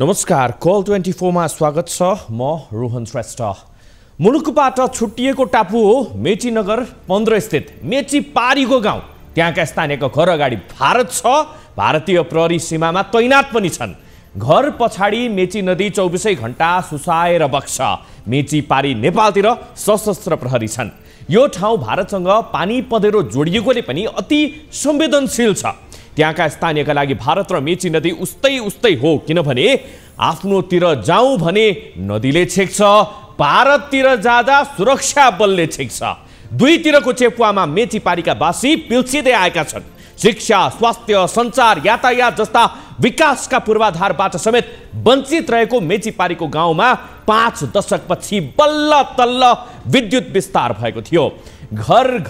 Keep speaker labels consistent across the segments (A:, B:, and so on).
A: नमस्कार, कल 24 मा स्वागत छ। म रोहन श्रेष्ठ। मुलुकबाट छुट्टिएको टापु हो मेची नगर 15 स्थित मेची पारीको गाउँ। त्यहाँका स्थानीयको घर अगाडि भारत छ। भारतीय प्रहरी सीमामा तैनात पनि छन्। घर पछाडि मेची नदी 24 घण्टा सुसाएर बग्छ। मेची पारी नेपालतिर सशस्त्र प्रहरी छन्। यो ठाउँ भारतसँग पानी पँधेरो जोडिएकोले पनि अति संवेदनशील छ। त्यहाँका स्थानीयका लागि भारत र मेची नदी उस्तै उस्तै हो, किनभने आफ्नोतिर जाउँ भने नदीले छेक्छ, भारततिर जाँदा सुरक्षा बलले छेक्छ। दुईतिरको चेपुवामा मेची पारीका वासी पिल्सिँदै आएका छन्। शिक्षा, स्वास्थ्य, सञ्चार, यातायात जस्ता विकासका पूर्वाधारबाट समेत वञ्चित रहेको मेची पारीको गाउँमा 5 दशकपछि बल्ल तल्ल विद्युत विस्तार भएको थियो। घर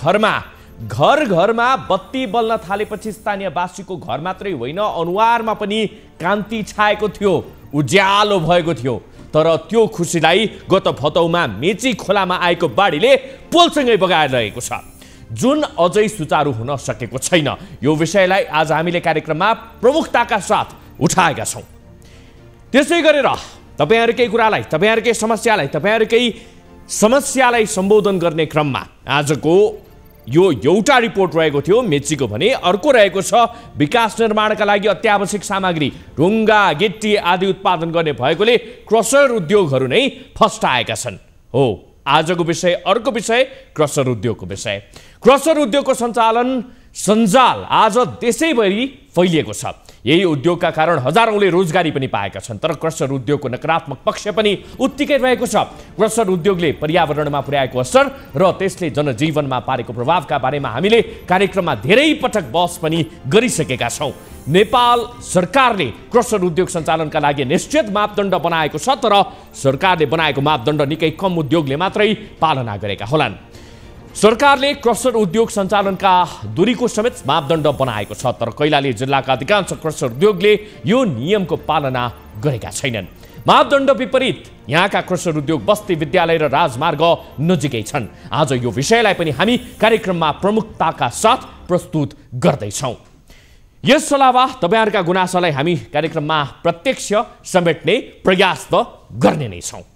A: घरमा बत्ती बल्न थालेपछि स्थानीयवासीको घर मात्रै होइन, अनुहारमा पनि कान्ति छाएको थियो, उज्यालो भएको थियो। तर त्यो खुसीलाई गत भदौमा मेची खोलामा आएको बाढीले पोलसँगै बगाएर रहेको छ, जुन अझै सुचारू हुन सकेको छैन। यो विषयलाई आज हामीले कार्यक्रममा प्रमुखताका साथ उठाएका छौँ। त्यसै गरेर तपाईहरुकै कुरालाई, तपाईहरुकै समस्यालाई सम्बोधन गर्ने क्रममा आजको यो एउटा रिपोर्ट रहेको थियो मेचीको भने अर्को रहेको छ विकास निर्माणका लागि अत्यावश्यक सामग्री ढुङ्गा, गिट्टी आदि उत्पादन गर्ने भएकोले क्रसर उद्योगहरू नै फस्टाएका छन्। हो, आजको विषय अर्को विषय क्रसर उद्योगको विषय। क्रसर उद्योगको सञ्जाल आज देशैभरि फैलिएको छ। यही उद्योगका कारण हजारौंले रोजगारी पनि पाएका छन्। तर क्रसर उद्योगको नकारात्मक पक्ष पनि उत्तिकै रहेको छ। क्रसर उद्योगले पर्यावरणमा पुर्याएको असर र त्यसले जनजीवनमा पारेको प्रभावका बारेमा हामीले कार्यक्रममा धेरै पटक बहस पनि गरिसकेका छौँ। नेपाल सरकारले क्रसर उद्योग सञ्चालनका लागि निश्चित मापदण्ड बनाएको छ, तर सरकारले बनाएको मापदण्ड निकै कम उद्योगले मात्रै पालना गरेका होलान्। सरकारले क्रसर उद्योग सञ्चालनका दूरीको समेत मापदण्ड बनाएको छ, तर कैलाली जिल्लाका अधिकांश क्रसर उद्योगले यो नियमको पालना गरेका छैनन्। मापदण्ड विपरीत यहाँका क्रसर उद्योग बस्ती, विद्यालय र राजमार्ग नजिकै छन्। आज यो विषयलाई पनि हामी कार्यक्रममा प्रमुखताका साथ प्रस्तुत गर्दैछौँ। यस अलावा तपाईहरुका गुनासोलाई हामी कार्यक्रममा प्रत्यक्ष समेट्ने प्रयास त गर्ने नै छौँ।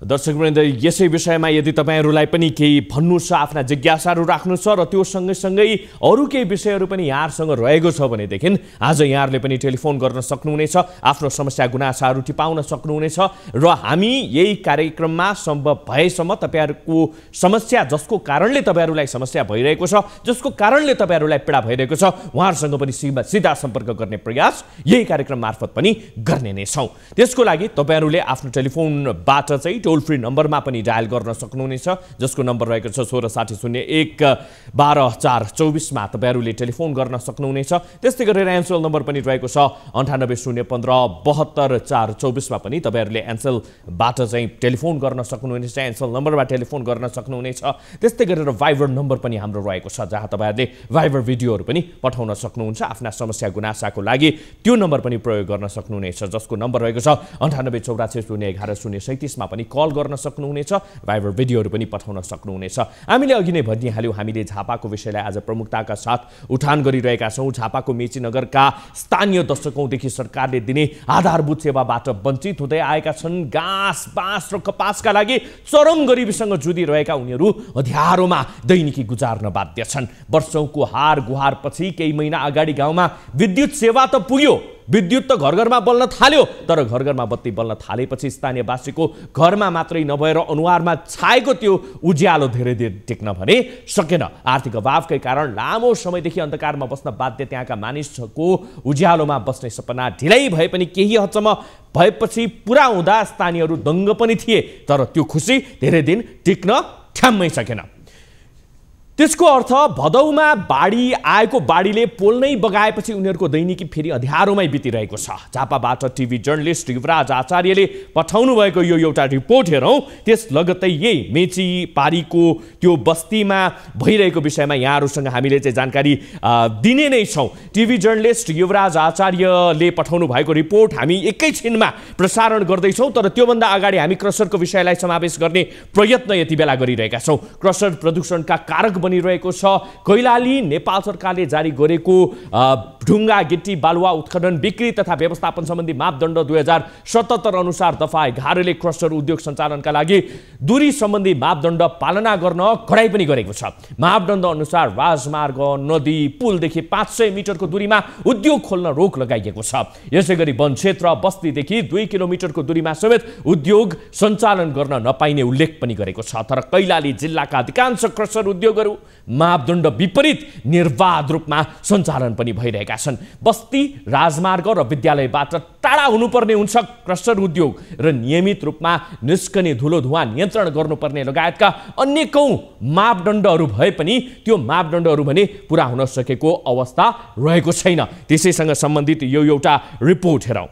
A: दर्शकवृन्द, यसै विषयमा यदि तपाईहरुलाई पनि केही भन्नु छ, आफ्ना जिज्ञासाहरू राख्नु छ र त्यो सँगसँगै अरू केही विषयहरू पनि यहाँहरुसँग रहेको छ भनेदेखि आज यहाँहरुले पनि टेलिफोन गर्न सक्नुहुनेछ, आफ्नो समस्या गुनासाहरू टिपाउन सक्नुहुनेछ र हामी यही कार्यक्रममा सम्भव भएसम्म तपाईहरुको समस्या, जसको कारणले तपाईहरुलाई समस्या भइरहेको छ, जसको कारणले तपाईहरुलाई पीडा भइरहेको छ, उहाँहरुसँग पनि सिधा सम्पर्क गर्ने प्रयास यही कार्यक्रम मार्फत पनि गर्ने नै छौँ। त्यसको लागि तपाईहरुले आफ्नो टेलिफोनबाट चाहिँ टोल फ्री नम्बरमा पनि डायल गर्न सक्नुहुनेछ, जसको नम्बर रहेको छ 1660011224 मा तपाईहरुले टेलिफोन गर्न सक्नुहुनेछ। त्यस्तै गरेर एन्सेल नम्बर पनि रहेको छ 98015724 मा पनि तपाईहरुले एन्सेलबाट चाहिँ टेलिफोन गर्न सक्नुहुनेछ, एन्सेल नम्बरबाट टेलिफोन गर्न सक्नुहुनेछ। त्यस्तै गरेर भाइबर नम्बर पनि हाम्रो रहेको छ, जहाँ तपाईहरुले भाइबर भिडियोहरू पनि पठाउन सक्नुहुन्छ। आफ्ना समस्या गुनासाको लागि त्यो नम्बर पनि प्रयोग गर्न सक्नुहुनेछ, जसको नम्बर रहेको छ 9884011037 मा पनि कल गर्न सक्नुहुनेछ, भाइबर भिडियोहरू पनि पठाउन सक्नुहुनेछ। हामीले अघि नै भनिहाल्यौँ, हामीले झापाको विषयलाई आज प्रमुखताका साथ उठान गरिरहेका छौँ। झापाको मेची नगरका स्थानीय दशकौंदेखि सरकारले दिने आधारभूत सेवाबाट वञ्चित हुँदै आएका छन्। घाँस, बाँस र कपासका लागि चरम गरिबीसँग जुधिरहेका उनीहरू अँध्यारोमा दैनिकी गुजार्न बाध्य छन्। वर्षौंको हार गुहारपछि केही महिना अगाडि गाउँमा विद्युत सेवा त पुग्यो, विद्युत त घर घरमा बल्न थाल्यो, तर घर घरमा बत्ती बल्न थालेपछि स्थानीयवासीको घरमा मात्रै नभएर अनुहारमा छाएको त्यो उज्यालो धेरै देर टिक्न भने सकेन। आर्थिक अभावकै कारण लामो समयदेखि अन्धकारमा बस्न बाध्य त्यहाँका मानिसको उज्यालोमा बस्ने सपना ढिलै भए पनि केही हदसम्म भएपछि पुरा हुँदा स्थानीयहरू दङ्ग पनि थिए, तर त्यो खुसी धेरै दिन टिक्न ठ्याम्मै सकेन। त्यसको अर्थ भदौमा बाढी आएको बाढीले पोल नै बगाएपछि उनीहरूको दैनिकी फेरि अँध्यारोमै बितिरहेको छ। झापाबाट टिभी जर्नलिस्ट युवराज आचार्यले पठाउनु भएको यो एउटा रिपोर्ट हेरौँ। त्यस लगत्तै यही मेची पारीको त्यो बस्तीमा भइरहेको विषयमा यहाँहरूसँग हामीले चाहिँ जानकारी दिने नै छौँ। टिभी जर्नलिस्ट युवराज आचार्यले पठाउनु भएको रिपोर्ट हामी एकैछिनमा प्रसारण गर्दैछौँ, तर त्योभन्दा अगाडि हामी क्रसरको विषयलाई समावेश गर्ने प्रयत्न यति बेला गरिरहेका छौँ। क्रसर प्रदूषणका कारक बनिरहेको छ। कैलाली नेपाल सरकारले जारी गरेको ढुङ्गा गिट्टी बालुवा उत्खनन बिक्री तथा व्यवस्थापन सम्बन्धी मापदण्ड 2077 अनुसार दफा 11 ले क्रसर उद्योग सञ्चालनका लागि दूरी सम्बन्धी मापदण्ड पालना गर्न कडाई पनि गरेको छ। मापदण्ड अनुसार राजमार्ग, नदी, पुलदेखि 500 मिटरको दूरीमा उद्योग खोल्न रोक लगाइएको छ। यसैगरी वन क्षेत्र, बस्तीदेखि 2 किलोमिटरको दूरीमा समेत उद्योग सञ्चालन गर्न नपाइने उल्लेख पनि गरेको छ। तर कैलाली जिल्लाका अधिकांश क्रसर उद्योगहरू मापदण्ड विपरीत निर्वाध रूपमा सञ्चालन पनि भइरहेका छन्। बस्ती, राजमार्ग र विद्यालयबाट टाढा हुनुपर्ने हुन्छ क्रसर उद्योग र नियमित रूपमा निस्कने धुलो धुवाँ नियन्त्रण गर्नुपर्ने लगायतका अनेकौं मापदण्डहरू भए पनि त्यो मापदण्डहरू भने पूरा हुन सकेको अवस्था रहेको छैन। त्यसैसँग सम्बन्धित यो एउटा रिपोर्ट हेरौँ।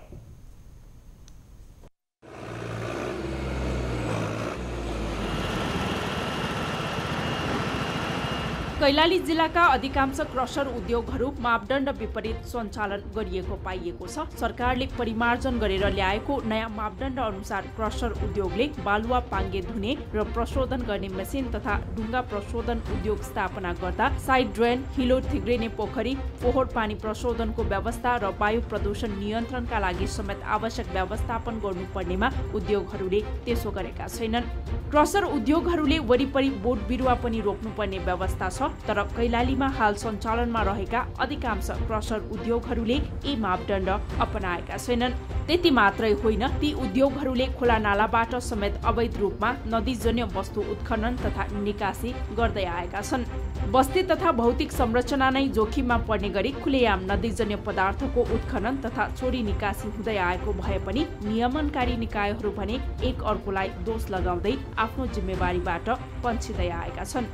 B: कैलाली जिल्लाका अधिकांश क्रसर उद्योगहरू मापदण्ड विपरीत सञ्चालन गरिएको पाइएको छ। सरकारले परिमार्जन गरेर ल्याएको नयाँ मापदण्ड अनुसार क्रसर उद्योगले बालुवा पाङ्गे धुने र प्रशोधन गर्ने मेसिन तथा ढुङ्गा प्रशोधन उद्योग स्थापना गर्दा साइड ड्रेन, हिलो थिग्रिने पोखरी, फोहोर पानी प्रशोधनको व्यवस्था र वायु प्रदूषण नियन्त्रणका लागि समेत आवश्यक व्यवस्थापन गर्नुपर्नेमा उद्योगहरूले त्यसो गरेका छैनन्। क्रसर उद्योगहरूले वरिपरि बोट बिरुवा पनि रोप्नुपर्ने व्यवस्था छ, तर कैलालीमा हाल सञ्चालनमा रहेका अधिकांश क्रसर उद्योगहरूले यी मापदण्ड अपनाएका छैनन्। त्यति मात्रै होइन, ती उद्योगहरूले खोला नालाबाट समेत अवैध रूपमा नदीजन्य वस्तु उत्खनन तथा निकासी गर्दै आएका छन्। बस्ती तथा भौतिक संरचना नै जोखिममा पर्ने गरी खुलेआम नदीजन्य पदार्थको उत्खनन तथा चोरी निकासी हुँदै आएको भए पनि नियमनकारी निकायहरू भने एक अर्कोलाई दोष लगाउँदै आफ्नो जिम्मेवारीबाट पन्छिँदै आएका छन्।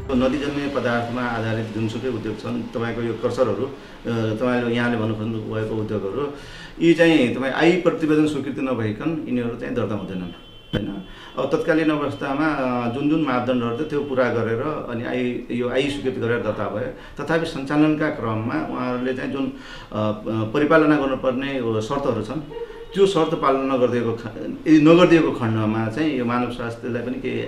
C: नदीजन्य पदार्थमा आधारित जुनसुकै उद्योग छन्, तपाईँको यो क्रसरहरू, तपाईँले यहाँले भन्नु खोज्नु भएको उद्योगहरू, यी चाहिँ तपाईँ आई प्रतिवेदन स्वीकृति नभइकन यिनीहरू चाहिँ दर्ता हुँदैनन् होइन। अब तत्कालीन अवस्थामा जुन मापदण्डहरू थियो त्यो पुरा गरेर अनि यो आई स्वीकृति गरेर दर्ता भयो। तथापि सञ्चालनका क्रममा उहाँहरूले चाहिँ जुन परिपालना गर्नुपर्ने शर्तहरू छन् त्यो शर्त पालना नगरिदिएको खण्डमा चाहिँ यो मानव स्वास्थ्यलाई पनि केही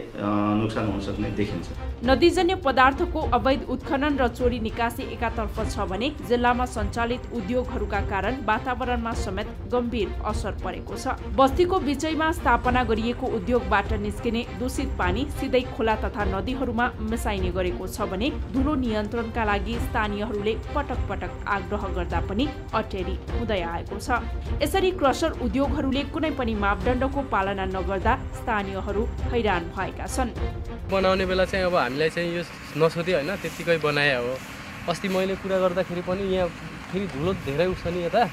C: नोक्सान हुन सक्ने देखिन्छ।
B: नदीजन्य पदार्थको अवैध उत्खनन र चोरी निकासी एकातर्फ छ भने जिल्लामा सञ्चालित उद्योगहरूका कारण वातावरणमा समेत गम्भीर असर परेको छ। बस्तीको बिचैमा स्थापना गरिएको उद्योगबाट निस्किने दूषित पानी सिधै खोला तथा नदीहरूमा मिसाइने गरेको छ भने धुलो नियन्त्रणका लागि स्थानीयहरूले पटक पटक आग्रह गर्दा पनि अटेरी हुँदै आएको छ। यसरी क्रसर उद्योगहरूले कुनै पनि मापदण्डको पालना नगर्दा स्थानीयहरू हैरान भएका छन्।
D: बनाउने बेला चाहिँ अब हामीलाई चाहिँ यो नसोधे होइन, त्यतिकै बनाए हो। अस्ति मैले कुरा गर्दाखेरि पनि यहाँ फेरि धुलो धेरै उठ्छ नि यता,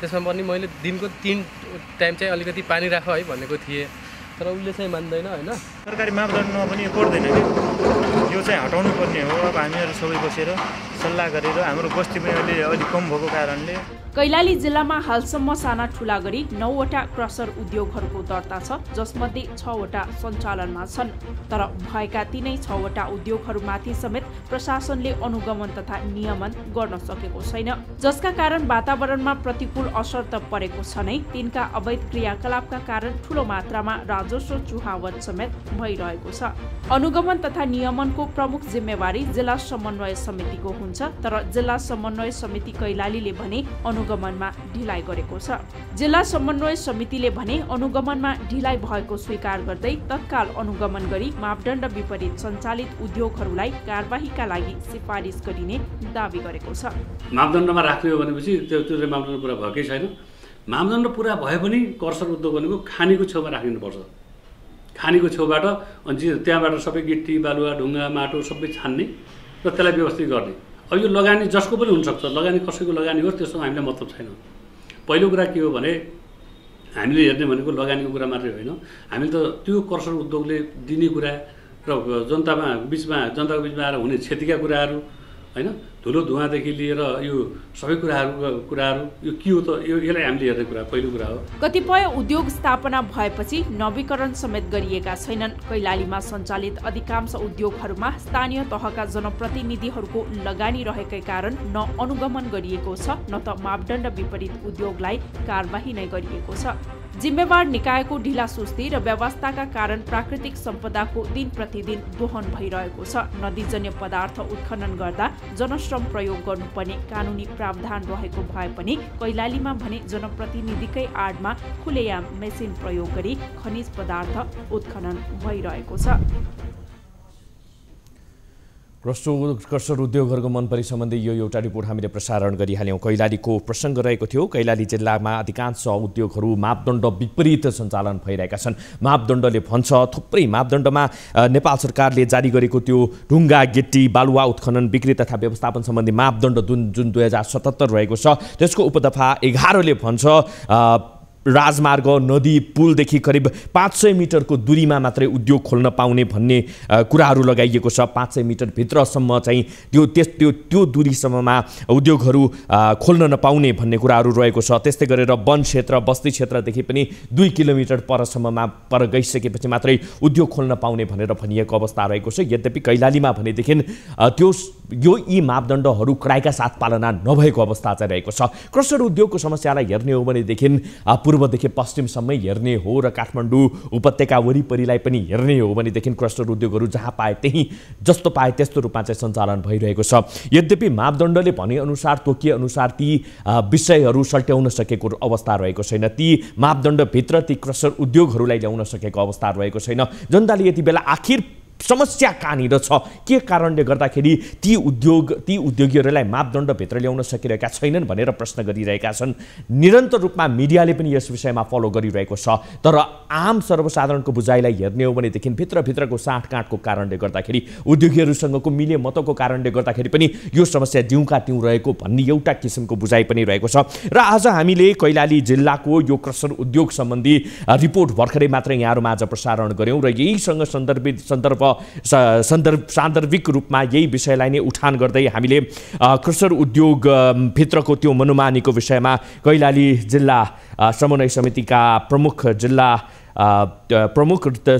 D: त्यसमा पनि मैले दिनको 3 टाइम चाहिँ अलिकति पानी राख है भनेको थिएँ, तर उसले चाहिँ मान्दैन होइन।
E: सरकारी मापदण्डमा पनि पर्दैन कि यो चाहिँ हटाउनु पर्ने हो। अब हामीहरू सबै बसेर सल्लाह गरेर हाम्रो बस्ती पनि अलि कम भएको कारणले
B: कैलाली जिल्लामा हालसम्म साना ठुला गरी 9 वटा क्रसर उद्योगहरूको दर्ता छ, जसमध्ये 6 वटा सञ्चालनमा छन्। तर भएका तीनै 6 वटा उद्योगहरूमाथि समेत प्रशासनले अनुगमन तथा नियमन गर्न सकेको छैन, जसका कारण वातावरणमा प्रतिकूल असर त परेको छ नै, तिनका अवैध क्रियाकलापका कारण ठूलो मात्रामा राजस्व चुहावट समेत भइरहेको छ। अनुगमन तथा नियमनको प्रमुख जिम्मेवारी जिल्ला समन्वय समितिको हुन्छ, तर जिल्ला समन्वय समिति कैलालीले भने अनुगमनमा ढिलाइ गरेको छ। जिल्ला समन्वय समितिले भने अनुगमनमा ढिलाइ भएको स्वीकार गर्दै तत्काल अनुगमन गरी मापदण्ड विपरीत सञ्चालित उद्योगहरूलाई कारबाहीका लागि सिफारिस गरिने दावी गरेको छ।
F: मापदण्डमा राख्ने हो भनेपछि त्यो मापदण्ड पुरा भएकै छैन। मापदण्ड पुरा भए पनि क्रसर उद्योग भनेको खानीको छेउमा राखिनुपर्छ। खानीको छेउबाट अनि त्यहाँबाट सबै गिट्टी बालुवा ढुङ्गा माटो सबै छान्ने र त्यसलाई व्यवस्थित गर्ने। अब यो लगानी जसको पनि हुनसक्छ, लगानी कसैको लगानी हो त्यससँग हामीलाई मतलब छैन। पहिलो कुरा के हो भने हामीले हेर्ने भनेको लगानीको कुरा मात्रै होइन, हामीले त त्यो क्रसर उद्योगले दिने कुरा र जनताको बिचमा आएर हुने क्षतिका कुराहरू हैन, धुलो धुवाँदेखि लिएर यो सबै कुराहरू यो के हो त, यसलाई हामीले हेर्ने कुरा पहिलो कुरा हो।
B: कतिपय उद्योग स्थापना भएपछि नवीकरण समेत गरिएका छैनन्। कैलालीमा सञ्चालित अधिकांश उद्योगहरूमा स्थानीय तहका जनप्रतिनिधिहरूको लगानी रहेकै कारण न अनुगमन गरिएको छ न त मापदण्ड विपरीत उद्योगलाई कारबाही नै गरिएको छ। जिम्मेवार निकायको ढिलासुस्ती र व्यवस्थाका कारण प्राकृतिक सम्पदाको दिन प्रतिदिन दोहन भइरहेको छ। नदीजन्य पदार्थ उत्खनन गर्दा जनश्रम प्रयोग गर्नुपर्ने कानुनी प्रावधान रहेको भए पनि कैलालीमा भने जनप्रतिनिधिकै आडमा खुलेआम मेसिन प्रयोग गरी खनिज पदार्थ उत्खनन भइरहेको छ।
A: क्रसर उद्योगहरूको मनपरी सम्बन्धी यो एउटा रिपोर्ट हामीले प्रसारण गरिहाल्यौँ। कैलालीको प्रसङ्ग रहेको थियो। कैलाली जिल्लामा अधिकांश उद्योगहरू मापदण्ड विपरीत सञ्चालन भइरहेका छन्। मापदण्डले भन्छ, थुप्रै मापदण्डमा नेपाल सरकारले जारी गरेको त्यो ढुङ्गा गिट्टी बालुवा उत्खनन बिक्री तथा व्यवस्थापन सम्बन्धी मापदण्ड जुन 2077 रहेको छ, त्यसको उपदफा 11ले भन्छ राजमार्ग नदी पुलदेखि करिब 500 मिटरको दूरीमा मात्रै उद्योग खोल्न पाउने भन्ने कुराहरू लगाइएको छ। 500 मिटर भित्रसम्म चाहिँ त्यो दूरीसम्ममा उद्योगहरू खोल्न नपाउने भन्ने कुराहरू रहेको छ। त्यस्तै गरेर वन क्षेत्र बस्ती क्षेत्रदेखि पनि 2 किलोमिटर परसम्ममा पर गइसकेपछि मात्रै उद्योग खोल्न पाउने भनेर भनिएको अवस्था रहेको छ। यद्यपि कैलालीमा भनेदेखि यी मापदण्डहरू कडाइका साथ पालना नभएको अवस्था चाहिँ रहेको छ। क्रसर उद्योगको समस्यालाई हेर्ने हो भनेदेखि पूर्वदेखि पश्चिमसम्मै हेर्ने हो र काठमाडौँ उपत्यका वरिपरिलाई पनि हेर्ने हो भनेदेखि क्रसर उद्योगहरू जहाँ पाए त्यही जस्तो पाए त्यस्तो रूपमा चाहिँ सञ्चालन भइरहेको छ। यद्यपि मापदण्डले भनेअनुसार तोकिएअनुसार ती विषयहरू सल्ट्याउन सकेको अवस्था रहेको छैन। ती मापदण्डभित्र ती क्रसर उद्योगहरूलाई ल्याउन सकेको अवस्था रहेको छैन। जनताले यति बेला आखिर समस्या कहाँनिर छ, के कारणले गर्दाखेरि ती उद्योगीहरूलाई मापदण्डभित्र ल्याउन सकिरहेका छैनन् भनेर प्रश्न गरिरहेका छन्। निरन्तर रूपमा मिडियाले पनि यस विषयमा फलो गरिरहेको छ। तर आम सर्वसाधारणको बुझाइलाई हेर्ने हो भनेदेखि भित्रभित्रको साँठगाँठको कारणले गर्दाखेरि उद्योगीहरूसँगको मिले मतको कारणले गर्दाखेरि पनि यो समस्या दिउँका त्यौँ रहेको भन्ने एउटा किसिमको बुझाइ पनि रहेको छ। र आज हामीले कैलाली जिल्लाको यो क्रसर उद्योग सम्बन्धी रिपोर्ट भर्खरै मात्रै यहाँहरूमा आज प्रसारण गऱ्यौँ र यहीसँग सान्दर्भिक रूपमा यही विषयलाई नै उठान गर्दै हामीले क्रसर उद्योग भित्रको त्यो मनोमानीको विषयमा कैलाली जिल्ला समन्वय समितिका प्रमुख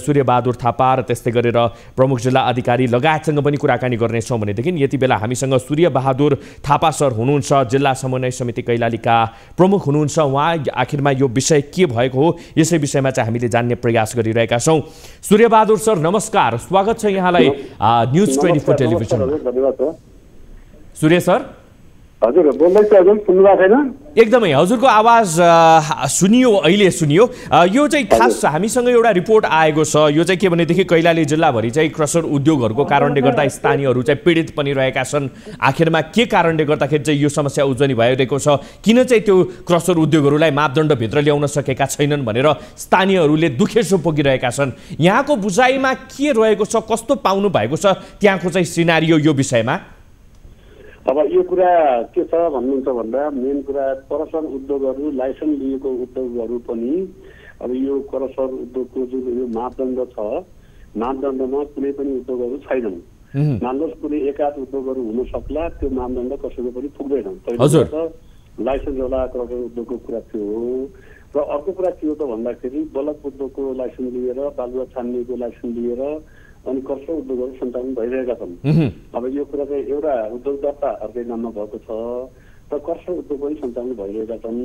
A: सूर्यबहादुर थापा र त्यस्तै गरेर प्रमुख जिल्ला अधिकारी लगायतसँग पनि कुराकानी गर्नेछौँ भनेदेखि यति बेला हामीसँग सूर्यबहादुर थापा सर हुनुहुन्छ, जिल्ला समन्वय समिति कैलालीका प्रमुख हुनुहुन्छ। उहाँ आखिरमा यो विषय के भएको हो यसै विषयमा चाहिँ हामीले जान्ने प्रयास गरिरहेका छौँ। सूर्यबहादुर सर नमस्कार, स्वागत छ यहाँलाई न्युज 24 टेलिभिजनमा। सूर्य सर
G: हजुर बोल्दैछु, हजुर सुन्नुभएको छैन?
A: एकदमै हजुरको आवाज सुनियो, अहिले सुनियो। यो चाहिँ खास हामीसँग एउटा रिपोर्ट आएको छ। यो चाहिँ के भनेदेखि कैलाली जिल्लाभरि चाहिँ क्रसर उद्योगहरूको कारणले गर्दा स्थानीयहरू चाहिँ पीडित पनि रहेका छन्। आखिरमा के कारणले गर्दाखेरि चाहिँ यो समस्या उब्जनी भइरहेको छ, किन चाहिँ त्यो क्रसर उद्योगहरूलाई मापदण्डभित्र ल्याउन सकेका छैनन् भनेर स्थानीयहरूले दुखेसो पोगिरहेका छन्। यहाँको बुझाइमा के रहेको छ, कस्तो पाउनु भएको छ त्यहाँको चाहिँ सिनारियो यो विषयमा?
G: अब यो कुरा के छ भन्नुहुन्छ भन्दा मेन कुरा क्रसर उद्योगहरू लाइसेन्स लिएको उद्योगहरू पनि अब यो क्रसर उद्योगको जुन यो मापदण्ड छ, मापदण्डमा कुनै पनि उद्योगहरू छैनन्। मान्नुहोस् कुनै एकाध उद्योगहरू हुन सक्ला, त्यो मापदण्ड कसैको पनि पुग्दैन। पहिलो त लाइसेन्सवाला क्रसर उद्योगको कुरा थियो। र अर्को कुरा के हो त भन्दाखेरि बल्लभ उद्योगको लाइसेन्स लिएर, बालुवा छान्नेको लाइसेन्स लिएर अनि क्रसर उद्योगहरू सञ्चालन भइरहेका छन्। अब यो कुरा चाहिँ एउटा उद्योग दर्ता अर्कै नाममा भएको छ र क्रसर उद्योग पनि सञ्चालन भइरहेका छन्।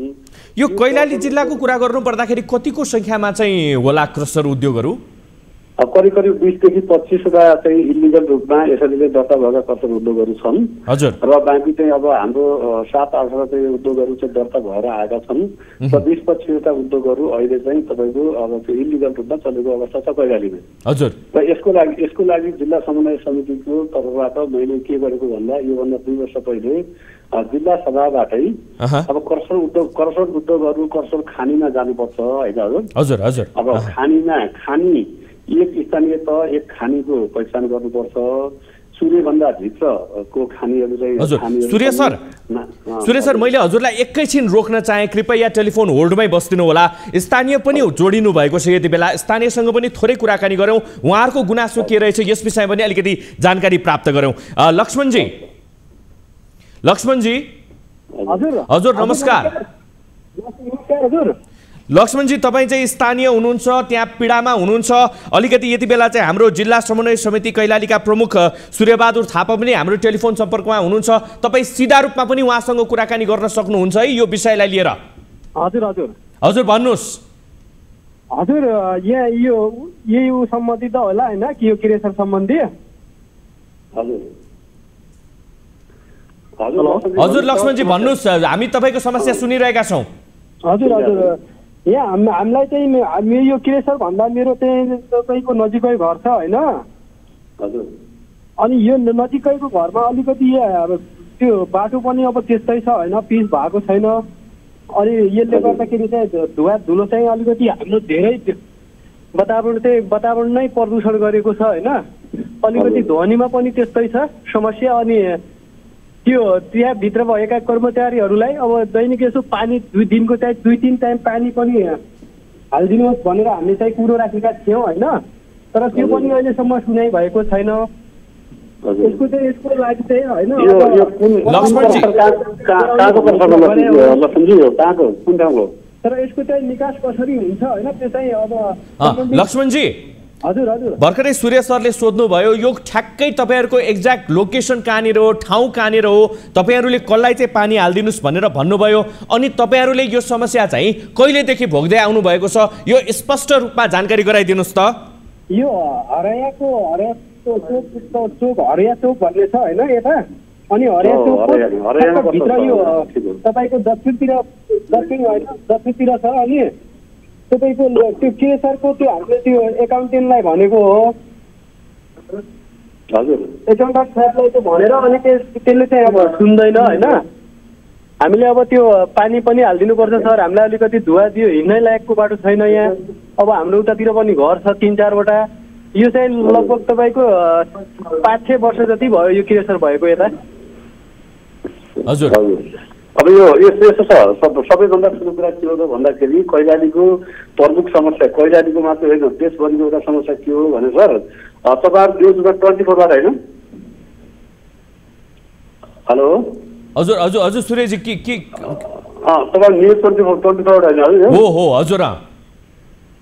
A: यो कैलाली जिल्लाको कुरा गर्नु पर्दाखेरि कतिको सङ्ख्यामा चाहिँ होला क्रसर उद्योगहरू?
G: करिब करिब 20 देखि 25वटा चाहिँ इलिगल रूपमा यसरी नै दर्ता भएका क्रसर उद्योगहरू छन्।
A: हजुर।
G: र बाँकी चाहिँ अब हाम्रो 7-8वटा चाहिँ उद्योगहरू चाहिँ दर्ता भएर आएका छन् र 20-25वटा उद्योगहरू अहिले चाहिँ तपाईँको अब त्यो इलिगल रूपमा चलेको अवस्था छ कैलालीमा। हजुर। र यसको लागि जिल्ला समन्वय समितिको तर्फबाट मैले के गरेको भन्दा योभन्दा 2 वर्ष पहिले जिल्ला सभाबाटै अब क्रसर उद्योगहरू क्रसर खानीमा जानुपर्छ होइन? हजुर हजुर। अब खानी एक स्थानीय तह एक खानीको पहिचान गर्नुपर्छ। सूर्यभन्दा भित्रको खानीहरू चाहिँ
A: सूर्य सर सुरेश सर, मैले हजुरलाई एकैछिन रोक्न चाहे, कृपया टेलिफोन होल्डमै बस्दिनु होला। स्थानीय पनि जोडिनु भएको छ यति बेला, स्थानीयसँग पनि थोरै कुराकानी गरौँ, उहाँहरूको गुनासो के रहेछ यस विषयमा पनि अलिकति जानकारी प्राप्त गरौँ। लक्ष्मणजी हजुर नमस्कार। लक्ष्मणजी, तपाईँ चाहिँ स्थानीय हुनुहुन्छ, त्यहाँ पीडामा हुनुहुन्छ, अलिकति यति बेला चाहिँ हाम्रो जिल्ला समन्वय समिति कैलालीका प्रमुख सूर्यबहादुर थापा पनि हाम्रो टेलिफोन सम्पर्कमा हुनुहुन्छ। तपाईँ सिधा रूपमा पनि उहाँसँग कुराकानी गर्न सक्नुहुन्छ है यो विषयलाई लिएर? हजुर भन्नुहोस्।
H: हजुर, यहाँ यो सम्बन्धी त होला होइन कि यो क्रेसर सम्बन्धी?
A: हजुर लक्ष्मणजी भन्नुहोस्, हामी तपाईँको समस्या सुनिरहेका छौँ।
H: हजुर, यहाँ हामीलाई चाहिँ यो क्रेसर भन्दा मेरो चाहिँ तपाईँको नजिकै घर छ होइन, अनि यो नजिकैको घरमा अलिकति अब त्यो बाटो पनि अब त्यस्तै छ होइन, पिच भएको छैन, अनि यसले गर्दाखेरि चाहिँ धुलो चाहिँ अलिकति हाम्रो धेरै वातावरण नै प्रदूषण गरेको छ होइन, अलिकति ध्वनिमा पनि त्यस्तै छ समस्या। अनि त्यो त्यहाँभित्र भएका कर्मचारीहरूलाई अब दैनिक यसो पानी दिनको चाहिँ 2-3 टाइम पानी पनि हालिदिनुहोस् भनेर हामीले चाहिँ कुरो राखेका थियौँ होइन, तर त्यो पनि अहिलेसम्म सुनाइ भएको छैन। यसको लागि चाहिँ होइन तर यसको चाहिँ निकास कसरी हुन्छ होइन, त्यो चाहिँ अब
A: लक्ष्मणजी भर्खरै सूर्य सरले सोध्नुभयो यो ठ्याक्कै तपाईँहरूको एक्ज्याक्ट लोकेसन कहाँनिर हो, ठाउँ कहाँनिर हो, तपाईँहरूले कसलाई चाहिँ पानी हालिदिनुहोस् भनेर भन्नुभयो, अनि तपाईँहरूले यो समस्या चाहिँ कहिलेदेखि भोग्दै आउनु भएको छ यो स्पष्ट रूपमा जानकारी गराइदिनुहोस् त।
H: यो हरिया चोक भन्ने छ होइन यता, अनि हरिया चोकको भित्र यो तपाईँको दक्षिणतिर छ, अनि तपाईँको त्यो क्रेसरको त्यो हामीले त्यो एकाउन्टेन्टलाई भनेको हो, एकाउन्टेन्ट साहबलाई त्यो भनेर, अनि त्यसले चाहिँ अब सुन्दैन होइन। हामीले अब त्यो पानी पनि हालिदिनुपर्छ सर, हामीलाई अलिकति धुवा दियो, हिँड्नै लायकको बाटो छैन यहाँ। अब हाम्रो उतातिर पनि घर छ 3-4वटा, यो चाहिँ लगभग तपाईँको 5-6 वर्ष जति भयो यो क्रेसर भएको यता।
A: हजुर
G: अब यो यस्तो छ, सबैभन्दा ठुलो कुरा के हो त भन्दाखेरि कैलालीको प्रमुख समस्या, कैलालीको मात्र होइन देशभरिको एउटा समस्या के हो भने सर, तपाईँहरू न्युजमा 24बाट होइन? हेलो
A: हजुर सूर्यजी के
G: तपाईँ न्युज 24बाट होइन?
A: हो हजुर,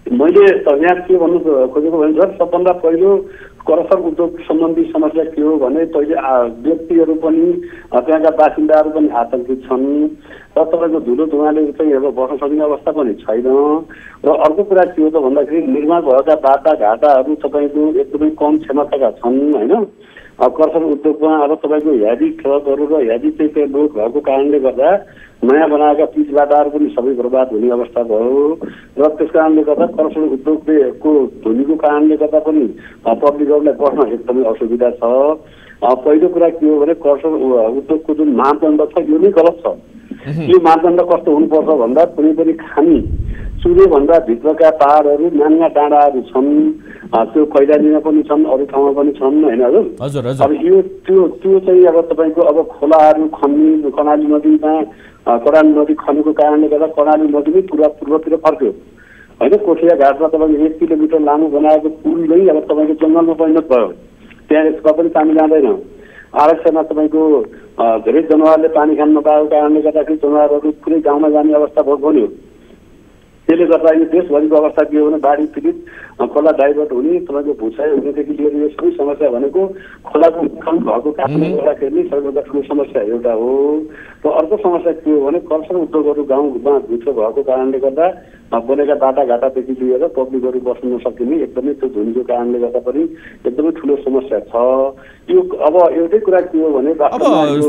G: मैले यहाँ के भन्नु खोजेको भने सर, सबभन्दा पहिलो करप्सन उद्योग सम्बन्धी समस्या के हो भने पहिले व्यक्तिहरू पनि त्यहाँका बासिन्दाहरू पनि आतंकित छन् र तपाईँको धुलो धुवाले चाहिँ अब बस्न सक्ने अवस्था पनि छैन। र अर्को कुरा के हो त भन्दाखेरि निर्माण भएका बाटाघाटाहरू तपाईँको एकदमै कम क्षमताका छन् होइन। करप्सन उद्योगमा अब तपाईँको ह्यावी ट्रकहरू र ह्यावी चाहिँ त्यो लोड भएको कारणले गर्दा नयाँ बनाएका पिच बाटाहरू पनि सबै बर्बाद हुने अवस्था भयो, र त्यस कारणले गर्दा करप्सन उद्योगको ध्वनिको कारणले गर्दा पनि पब्लिकहरूलाई बस्न एकदमै असुविधा छ। पहिलो कुरा के हो भने करप्सन उद्योगको जुन मापदण्ड छ यो नै गलत छ। यो मापदण्ड कस्तो हुनुपर्छ भन्दा कुनै पनि खानी सूर्यभन्दा भित्रका पहाडहरू नाङ्गा डाँडाहरू छन्, त्यो कैलालीमा पनि छन्, अरू ठाउँमा पनि छन् होइन हजुर। अब यो त्यो चाहिँ अब तपाईँको अब खोलाहरू खन्ने, कर्णाली नदीमा कर्णाली नदी खनेको कारणले गर्दा कर्णाली नदी नै पूर्वतिर फर्क्यो होइन। कोठिया घाटमा तपाईँको 1 किलोमिटर लामो बनाएको पुल नै अब तपाईँको जङ्गलमा परिणत भयो, त्यहाँ यसमा पनि पानी जाँदैन। आरक्षमा तपाईँको धेरै जनावरले पानी खान नपाएको कारणले गर्दाखेरि जनावरहरू पुरै गाउँमा जाने अवस्था बन्यो। त्यसले गर्दा यो देशभरिको अवस्था के हो भने बाढी पीडित, खोला डाइभर्ट हुने, तपाईँको भुसाइ हुनेदेखि लिएर यो सबै समस्या भनेको खोलाको उत्खनन भएको कारणले गर्दाखेरि नै सबैभन्दा ठुलो समस्या एउटा हो। र अर्को समस्या के हो भने करप्सन उद्योगहरू गाउँमा भित्र भएको कारणले गर्दा बनेका बाटाघाटादेखि लिएर पब्लिकहरू बस्न नसकिने, एकदमै त्यो ध्वनिको कारणले गर्दा पनि एकदमै ठुलो समस्या छ। यो अब एउटै कुरा के हो भने
A: अब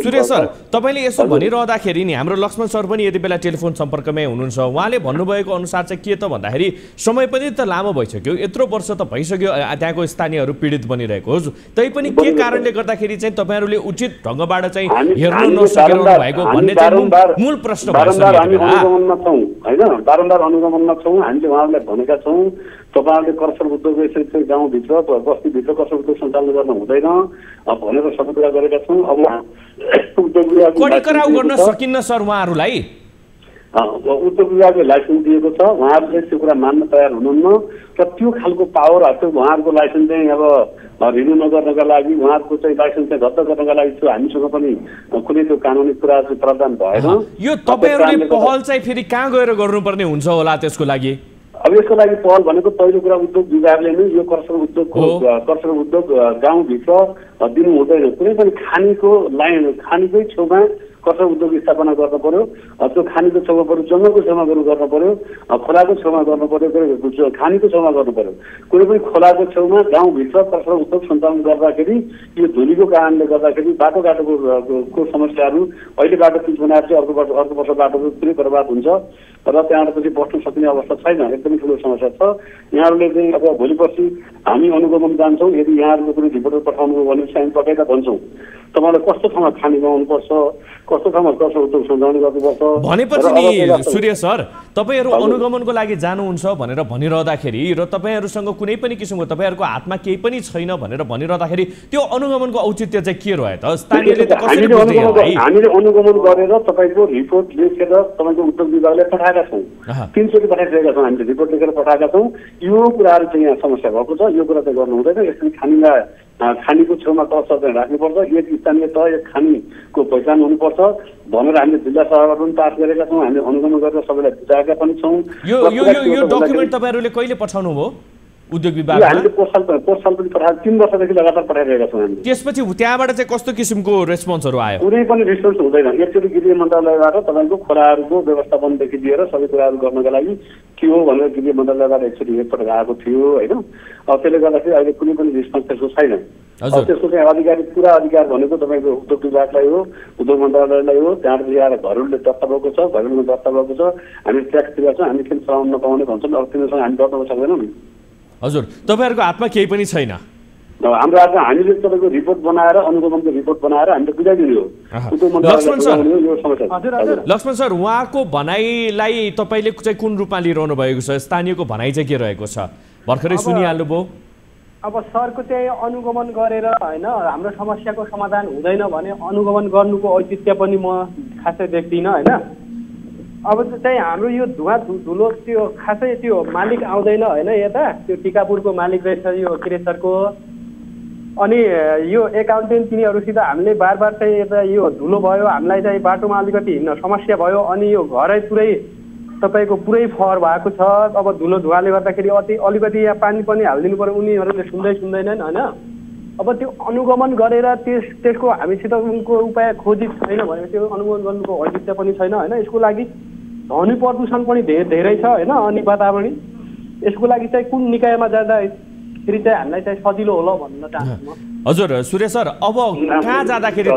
A: सूर्य सर तपाईँले यसो भनिरहँदाखेरि नि हाम्रो लक्ष्मण सर पनि यति बेला टेलिफोन सम्पर्कमै हुनुहुन्छ, उहाँले भन्नुभएको अनुसार चाहिँ के त भन्दाखेरि समय पनि त लामो भइसक्यो, यत्रो वर्ष त भइसक्यो त्यहाँको स्थानीयहरू पीडित बनिरहेको हो। तैपनि के कारणले गर्दाखेरि चाहिँ तपाईँहरूले उचित ढङ्गबाट चाहिँ हेर्नु नसकिरहनु भएको भन्ने चाहिँ मूल प्रश्न
G: बारम्बार हामी अनुगमनमा छौँ होइन, बारम्बार अनुगमनमा छौँ। हामीले उहाँहरूलाई भनेका छौँ तपाईँहरूले करसल उद्योग यसरी चाहिँ गाउँभित्र बस्तीभित्र करसल उद्योग सञ्चालन गर्न हुँदैन भनेर सबै कुरा गरेका छौँ। अब उद्योग विभागले
A: कराउ गर्न सकिन्न सर उहाँहरूलाई,
G: उद्योग विभागले लाइसेन्स दिएको छ, उहाँहरूले त्यो कुरा मान्न तयार हुनुहुन्न र त्यो खालको पावर त्यो उहाँहरूको लाइसेन्स चाहिँ अब रिन्यू नगर्नका लागि उहाँहरूको चाहिँ लाइसेन्स चाहिँ रद्द गर्नका लागि त्यो हामीसँग पनि कुनै त्यो कानुनी कुरा चाहिँ प्रावधान भएन।
A: यो तपाईँहरूले पहल चाहिँ फेरि कहाँ गएर गर्नुपर्ने हुन्छ होला त्यसको लागि?
G: अब यसको लागि पहल भनेको पहिलो कुरा उद्योग विभागले नै यो करसल उद्योग गाउँभित्र दिनु हुँदैन। कुनै पनि खानीकै छेउमा करसल उद्योग स्थापना गर्नु पर्यो। त्यो खानीको छेउमा पर्यो, जङ्गलको छेउमा गर्नु पर्यो, खोलाको छेउमा गर्नु पर्यो, खानीको छेउमा गर्नु पर्यो। कुनै पनि खोलाको छेउमा गाउँभित्र करसल उद्योग सञ्चालन गर्दाखेरि यो धुलीको कारणले गर्दाखेरि बाटोघाटोको समस्याहरू अहिले बाटो पिच बनाएर चाहिँ अर्को वर्ष बाटो पुरै बर्बाद हुन्छ र त्यहाँबाट पछि बस्न सक्ने अवस्था छैन। एकदमै ठुलो समस्या छ। यहाँहरूले चाहिँ अब भोलि पर्सि हामी अनुगमन जान्छौँ, यदि यहाँहरूको कुनै रिपोर्ट पठाउनु हो भने चाहिँ हामी पठाएका भन्छौँ तपाईँलाई कस्तो ठाउँमा खानी बनाउनुपर्छ, कस्तो ठाउँमा करसल उद्योग सञ्चालन गर्नुपर्छ
A: भनेपछि नि सूर्य सर तपाईँहरू अनुगमनको लागि जानुहुन्छ भनेर भनिरहँदाखेरि र तपाईँहरूसँग कुनै पनि किसिमको तपाईँहरूको हातमा केही पनि छैन भनेर भनिरहँदाखेरि त्यो अनुगमनको औचित्य चाहिँ के रह्यो त? स्थानीयले त कसरी बुझ्दै
G: हामीले अनुगमन गरेर तपाईँको रिपोर्ट लेखेर तपाईँको उद्योग विभागले पठाएका छौँ। 3 चोटि पठाइसकेका छौँ, हामीले रिपोर्ट लेखेर पठाएका छौँ। यो कुराहरू चाहिँ यहाँ समस्या भएको छ, यो कुरा चाहिँ गर्नु हुँदैन। यसरी खानीको छेउमा तह चाहिँ राख्नुपर्छ, एक स्थानीय तह एक खानीको पहिचान हुनुपर्छ भनेर हामीले जिल्ला सभाबाट पनि पास गरेका छौँ। हामीले अनुगमन गरेर सबैलाई बुझाएका पनि छौँ।
A: यो डकुमेन्ट तपाईँहरूले कहिले पठाउनु भयो उद्योग विभाग?
G: हामीले पोस्ट साल पनि पठाएको 3 वर्षदेखि लगातार पठाइरहेका छौँ हामीले।
A: त्यसपछि त्यहाँबाट चाहिँ कस्तो किसिमको रेस्पोन्सहरू आयो?
G: कुनै पनि रेस्पोन्स हुँदैन। एकचोटि गृह मन्त्रालयबाट तपाईँको खोलाहरूको व्यवस्थापनदेखि लिएर सबै कुराहरू गर्नका लागि के हो भनेर गृह मन्त्रालयबाट एकचोटि एकपटक आएको थियो होइन। अब त्यसले गर्दाखेरि अहिले कुनै पनि रेस्पोन्स त्यसको छैन। त्यसको चाहिँ पुरा अधिकार भनेको तपाईँको उद्योग विभागलाई हो, उद्योग मन्त्रालयलाई हो। त्यहाँबाट आएर घरहरूले दर्ता भएको छ, घरहरूमा दर्ता भएको छ, हामी ट्याक्स दिएका छौँ, हामी किन चलाउन नपाउने भन्छौँ। अब तिनीहरूसँग हामी गर्न सक्दैनौँ नि।
A: हजुर तपाईँहरूको हातमा केही पनि छैन?
G: हाम्रो हातमा हामीले तपाईँको रिपोर्ट बनाएर अनुगमनको रिपोर्ट बनाएर हामीले बुझाइदिनु हो।
A: लक्ष्मण सर उहाँको भनाइलाई तपाईँले चाहिँ कुन रूपमा लिइरहनु भएको छ? स्थानीयको भनाइ चाहिँ के रहेको छ? भर्खरै सुनिहाल्नुभयो।
H: अब सरको चाहिँ अनुगमन गरेर होइन हाम्रो समस्याको समाधान हुँदैन भने अनुगमन गर्नुको औचित्य पनि म खासै देख्दिनँ होइन। अब चाहिँ हाम्रो यो धुलो त्यो खासै त्यो मालिक आउँदैन होइन, यता त्यो टिकापुरको मालिक रहेछ यो क्रेसरको। अनि यो एकाउन्टेन्ट तिनीहरूसित हामीले बार चाहिँ यता यो धुलो भयो, हामीलाई चाहिँ बाटोमा अलिकति हिँड्न समस्या भयो। अनि यो घरै तपाईँको पुरै फहर भएको छ। अब धुलो धुवाले गर्दाखेरि अलिकति यहाँ पानी पनि हालिदिनु पर्यो, उनीहरूले सुन्दैनन् होइन। अब त्यो अनुगमन गरेर त्यसको हामीसित उनको उपाय खोजी छैन भने त्यो अनुगमन गर्नुको औचित्य पनि छैन होइन। यसको लागि ध्वनि प्रदूषण पनि धेरै छ होइन। अनि वातावरण यसको लागि चाहिँ कुन निकायमा जाँदाखेरि चाहिँ हामीलाई चाहिँ सजिलो होला भन्न चाहन्छु म।
A: हजुर सूर्य सर अब कहाँ जाँदाखेरि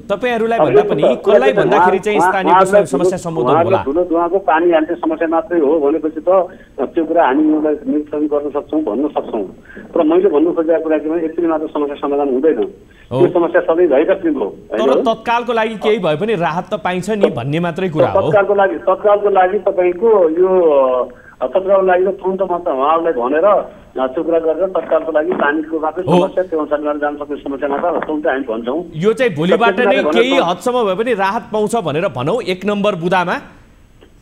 A: तपाईँहरूलाई भन्दा पनि कसलाई भन्दाखेरि चाहिँ स्थानीयको समस्या सम्बोधन होला?
G: धुलो धुवाको पानी हाल्ने समस्या मात्रै हो भनेपछि त त्यो कुरा हामी निरीक्षण गर्न सक्छौँ, भन्न सक्छौँ। तर मैले भन्नु खोजेको कुरा के भने यसरी मात्र समस्या समाधान हुँदैन। यो समस्या सधैँ भइबस्ने हो।
A: तर तत्कालको लागि केही भए पनि राहत त पाइन्छ नि भन्ने मात्रै कुरा हो।
G: तत्कालको लागि तपाईँको यो तत्कालको लागि त तुरन्त मात्र उहाँहरूलाई भनेर त्यो कुरा गरेर तत्कालको लागि पानीको मात्रै समस्या त्यो अनुसार जान सक्ने समस्या मात्र तुरन्तै हामी भन्छौँ।
A: यो चाहिँ भोलिबाट नै केही हदसम्म भए पनि राहत पाउँछ भनेर भनौँ 1 नम्बर बुदामा।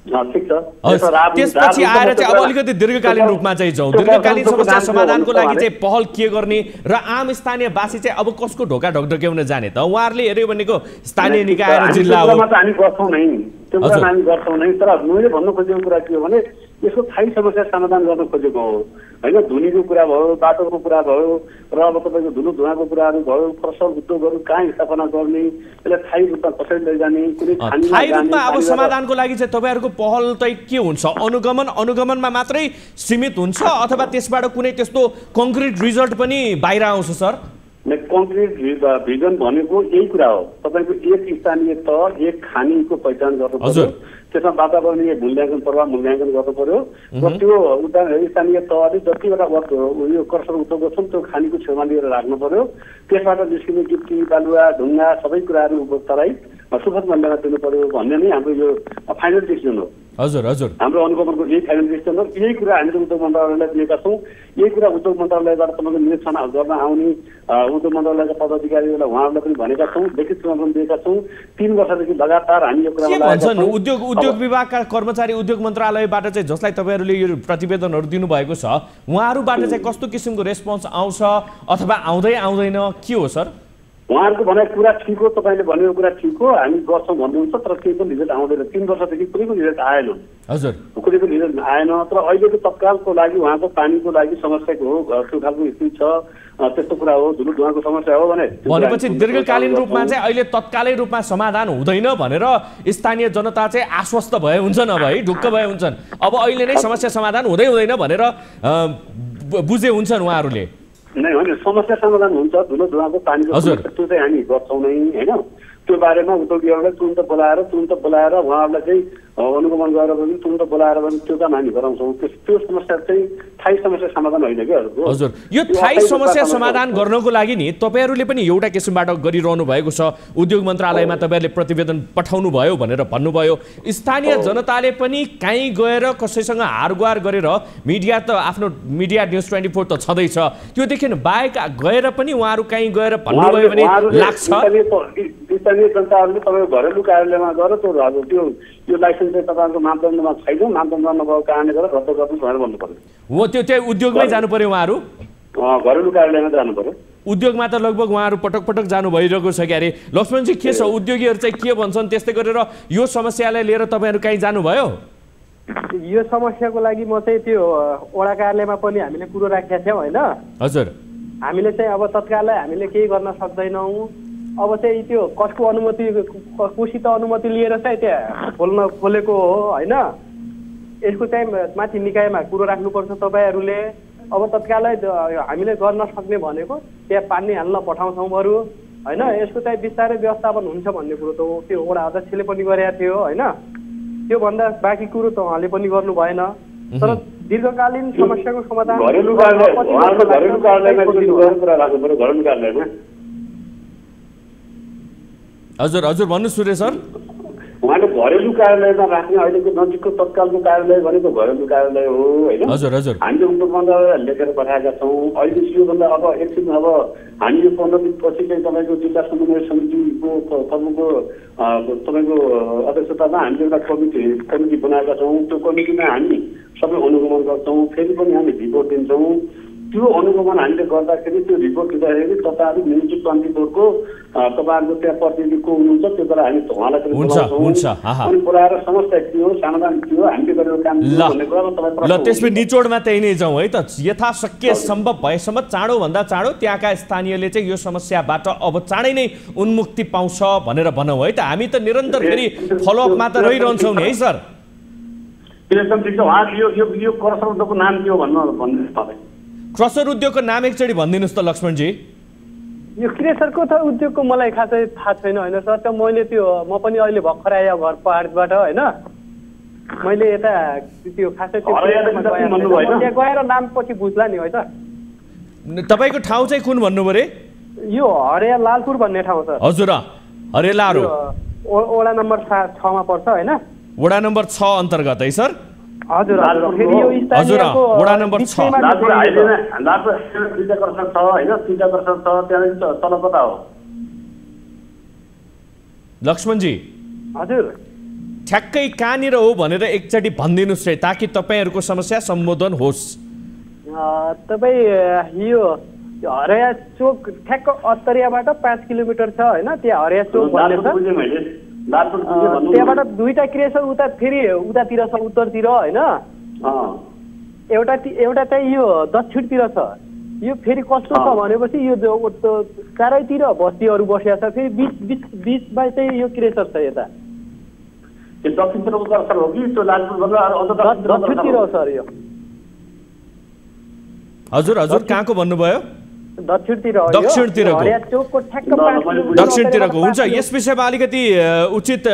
G: ठिक छ।
A: त्यसपछि आएर चाहिँ अब अलिकति दीर्घकालीन रूपमा चाहिँ जाउँ। दीर्घकालीन समस्या समाधानको लागि चाहिँ पहल के गर्ने र आम स्थानीयवासी चाहिँ अब कसको ढोका ढकढक्याउन जाने त? उहाँहरूले हेऱ्यो भनेको स्थानीय निकाय र जिल्ला हो।
G: हामी गर्छौँ नै, त्यो कुरा हामी गर्छौँ नै। तर मैले भन्नु खोजेको कुरा के हो भने यसको स्थायी समस्या समाधान गर्न खोजेको हो होइन। धुनीको कुरा भयो, बाटोको कुरा भयो र अब तपाईँको धुलो धुवाको कुराहरू भयो, फसल उद्योगहरू कहाँ स्थापना गर्ने, यसलाई स्थायी रूपमा कसरी लैजाने, कुनै
A: स्थायी रूपमा अब समाधानको लागि चाहिँ तपाईँहरूको पहल चाहिँ के हुन्छ? अनुगमनमा मात्रै सीमित हुन्छ अथवा त्यसबाट कुनै त्यस्तो कङ्क्रिट रिजल्ट पनि बाहिर आउँछ सर?
G: कङ्क्रिट भिजन भनेको यही कुरा हो। तपाईँको एक स्थानीय तह एक खानीको पहिचान गर्नु पर्यो, त्यसमा वातावरणीय मूल्याङ्कन गर्नु पर्यो र त्यो स्थानीय तहले जतिवटा यो कर्सर उद्योग छन् त्यो खानीको छेउमा लिएर राख्नु पर्यो। त्यसबाट निस्किने गिट्टी बालुवा ढुङ्गा सबै कुराहरू उपभोक्तालाई सुपथ मूल्यमा दिनु पर्यो भन्ने नै हाम्रो यो फाइनल डिसिजन हो।
A: हजुर हजुर,
G: हाम्रो अनुगमनको यही फाइनल डिसिजन हो। यही कुरा हामीले उद्योग मन्त्रालयलाई दिएका छौँ। यही कुरा उद्योग मन्त्रालयबाट तपाईँको निरीक्षण गर्न आउने उद्योग मन्त्रालयका पदाधिकारीहरूलाई उहाँहरूलाई पनि भनेका छौँ, लिखित रूपमा पनि दिएका छौँ। 3 वर्षदेखि लगातार हामी यो कुरा
A: उद्योग विभागका कर्मचारी उद्योग मन्त्रालयबाट चाहिँ जसलाई तपाईँहरूले यो प्रतिवेदनहरू दिनुभएको छ उहाँहरूबाट चाहिँ कस्तो किसिमको रेस्पोन्स आउँछ अथवा आउँदैन के हो सर?
G: उहाँहरूको भनाइ कुरा ठिक हो, तपाईँले भनेको कुरा ठिक हो, हामी गर्छौँ भन्नुहुन्छ, तर केही पनि रिजल्ट आउँदैन। 3 वर्षदेखि कुनै पनि रिजल्ट आएन।
A: हजुर,
G: कुनै पनि रिजल्ट आएन। तर अहिलेको तत्कालको लागि उहाँको पानीको लागि समस्याको हो, त्यो खालको स्थिति छ, त्यस्तो कुरा हो, धुलो धुवाको समस्या हो
A: भनेपछि दीर्घकालीन रूपमा चाहिँ अहिले तत्कालै रूपमा समाधान हुँदैन भनेर स्थानीय जनता चाहिँ आश्वस्त भए हुन्छन्, अब है ढुक्क भए हुन्छन्। अब अहिले नै समस्या समाधान हुँदैन भनेर बुझे हुन्छन् उहाँहरूले।
G: नै होइन, समस्या समाधान हुन्छ। धुलो धुवाको पानीको त्यो चाहिँ हामी गर्छौँ नै होइन। त्यो बारेमा उद्योगीहरूलाई तुरन्त बोलाएर उहाँहरूलाई चाहिँ अनुगमन गरेर पनि तुरन्त बोलाएर पनि त्यो काम हामी गराउँछौँ। त्यो समस्या चाहिँ स्थायी समस्या समाधान होइन क्या
A: हजुर। यो स्थायी समस्या समाधान गर्नको लागि नि तपाईँहरूले पनि एउटा किसिमबाट गरिरहनु भएको छ। उद्योग मन्त्रालयमा तपाईँहरूले प्रतिवेदन पठाउनु भयो भनेर भन्नुभयो। स्थानीय जनताले पनि कहीँ गएर कसैसँग हारगुहार गरेर मिडिया त आफ्नो मिडिया न्युज 24 त छँदैछ, त्योदेखि बाहेक गएर पनि उहाँहरू कहीँ गएर भन्नुभयो भने लाग्छ
G: स्थानीय जनताहरूले तपाईँको घरेलु कार्यालयमा गएर त्यो यो लाइसेन्स चाहिँ तपाईँको मापदण्डमा छैन, मापदण्ड नभएको कारणले गर्दा रद्द गर्नु भनेर भन्नु पर्यो।
A: हो, त्यो उद्योगमै जानु पर्यो उहाँहरू,
G: घरेलु कार्यालयमा जानु पर्यो।
A: उद्योगमा त लगभग उहाँहरू पटक जानु भइरहेको छ क्यारे। लक्ष्मणजी के छ, उद्योगीहरू चाहिँ के भन्छन्? त्यस्तै गरेर यो समस्यालाई लिएर तपाईँहरू कहीँ जानुभयो?
H: यो समस्याको लागि म चाहिँ त्यो वडा कार्यालयमा पनि हामीले कुरो राखेका थियौँ होइन।
A: हजुर,
H: हामीले चाहिँ अब तत्कालै हामीले केही गर्न सक्दैनौँ। अब चाहिँ त्यो कसको अनुमति कोसित अनुमति लिएर चाहिँ त्यहाँ खोलेको हो होइन। यसको चाहिँ माथि निकायमा कुरो राख्नुपर्छ तपाईँहरूले। अब तत्कालै हामीले गर्न सक्ने भनेको त्यहाँ पानी हाल्न पठाउँछौँ बरु होइन। यसको चाहिँ बिस्तारै व्यवस्थापन हुन्छ भन्ने कुरो त त्यो वडा अध्यक्षले पनि गरेका थियो होइन। त्योभन्दा बाँकी कुरो त उहाँले पनि गर्नु भएन। तर दीर्घकालीन समस्याको समाधान
A: हजुर हजुर भन्नुहोस् सुरेश सर।
G: उहाँले घरेलु कार्यालयमा राख्ने अहिलेको नजिकको तत्कालको कार्यालय भनेको घरेलु कार्यालय हो होइन।
A: हजुर हजुर,
G: हामीले उद्योग मन्त्रालयलाई लेखेर पठाएका छौँ। अहिले योभन्दा अब एकछिन अब हामी यो 15 दिनपछि चाहिँ तपाईँको जिल्ला समन्वय समितिको तपाईँको अध्यक्षतामा हामीले एउटा कमिटी बनाएका छौँ। त्यो कमिटीमा हामी सबै अनुगमन गर्छौँ, फेरि पनि हामी रिपोर्ट दिन्छौँ। त्यो अनुगमन हामीले गर्दाखेरि त्यो रिपोर्ट दिँदाखेरि तपाईँहरू म्युनिसिपल कन्ट्रोलको तपाईँहरूको त्यहाँ प्रतिनिधि को हुनुहुन्छ त्यो बेला हामी उहाँलाई पनि बोलाउँछौँ अनि बोलाएर समस्या के हो समाधान के हो हामीले गरेको काम भन्ने कुरामा तपाईँ
A: ल त्यसपछि निचोडमा त्यही नै जाउँ है त। यथाशक्य सम्भव भएसम्म चाँडोभन्दा चाँडो त्यहाँका स्थानीयले चाहिँ यो समस्याबाट अब चाँडै नै उन्मुक्ति पाउँछ भनेर भनौँ है त। हामी त निरन्तर फेरि फलोअपमा त रहिरहन्छौँ नि है सर।
G: एकदम ठिक छ। उहाँको यो क्रसर उद्योगको नाम के हो भन्नु तपाईँ?
A: क्रसर उद्योगको नाम एकचोटि भनिदिनुहोस् त लक्ष्मणजी।
H: यो क्रेसरको त उद्योगको मलाई खासै थाहा छैन होइन सर। त मैले त्यो म पनि अहिले भर्खर आएँ घर पहाडबाट होइन। मैले यता त्यो खासै त्यहाँ गएर नाम पछि बुझ्ला नि है त।
A: तपाईँको ठाउँ चाहिँ कुन भन्नु पऱ्यो?
H: यो हरिया लालपुर भन्ने ठाउँ सर।
A: हजुर हरेलाहरू
H: वडा नम्बर 6 मा पर्छ होइन।
A: वडा नम्बर 6 अन्तर्गत है सर?
H: हजुर फेरि यो
A: हजुर वडा नम्बर 6
H: लक्ष्मणजी
A: हजुर ठ्याक्कै कहाँनिर हो भनेर एकचोटि भनिदिनुहोस् है ताकि तपाईँहरूको समस्या सम्बोधन होस्।
H: तपाईँ यो हरिया चोक ठ्याक्क अत्तरियाबाट 5 किलोमिटर छ होइन। त्यहाँ हरिया चोक भन्ने छ। त्यहाँबाट दुईटा क्रेसर उता फेरि उतातिर छ उत्तरतिर होइन। एउटा चाहिँ यो दक्षिणतिर छ। यो फेरि कस्तो छ भनेपछि यो चारैतिर बस्तीहरू बसिया छ। फेरि बिचमा चाहिँ यो क्रेसर छ। यता दक्षिणतिर हो सर यो।
A: हजुर हजुर कहाँको भन्नुभयो? दक्षिणतिरको दक्षिणतिरको हुन्छ। यस विषयमा अलिकति उचित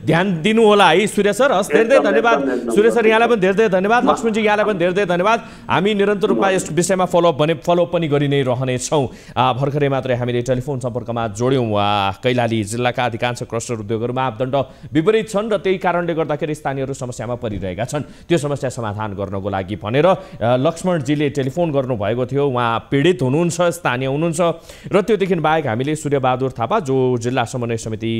A: ध्यान दिनु होला है सूर्य सर। हस्, धेरै धेरै धन्यवाद सूर्य सर, यहाँलाई पनि धेरै धेरै धन्यवाद। लक्ष्मणजी, यहाँलाई पनि धेरै धेरै धन्यवाद। हामी निरन्तर रूपमा यस विषयमा फलोअप पनि गरि नै रहनेछौँ। भर्खरै मात्रै हामीले टेलिफोन सम्पर्कमा जोड्यौँ। कैलाली जिल्लाका अधिकांश क्लस्टर उद्योगहरू मापदण्ड विपरीत छन् र त्यही कारणले गर्दाखेरि स्थानीयहरू समस्यामा परिरहेका छन्। त्यो समस्या समाधान गर्नको लागि भनेर लक्ष्मणजीले टेलिफोन गर्नुभएको थियो। उहाँ पीडित हुनुहुन्छ, स्थानीय हुनुहुन्छ र त्योदेखि बाहेक हामीले सूर्यबहादुर थापा जो जिल्ला समन्वय समिति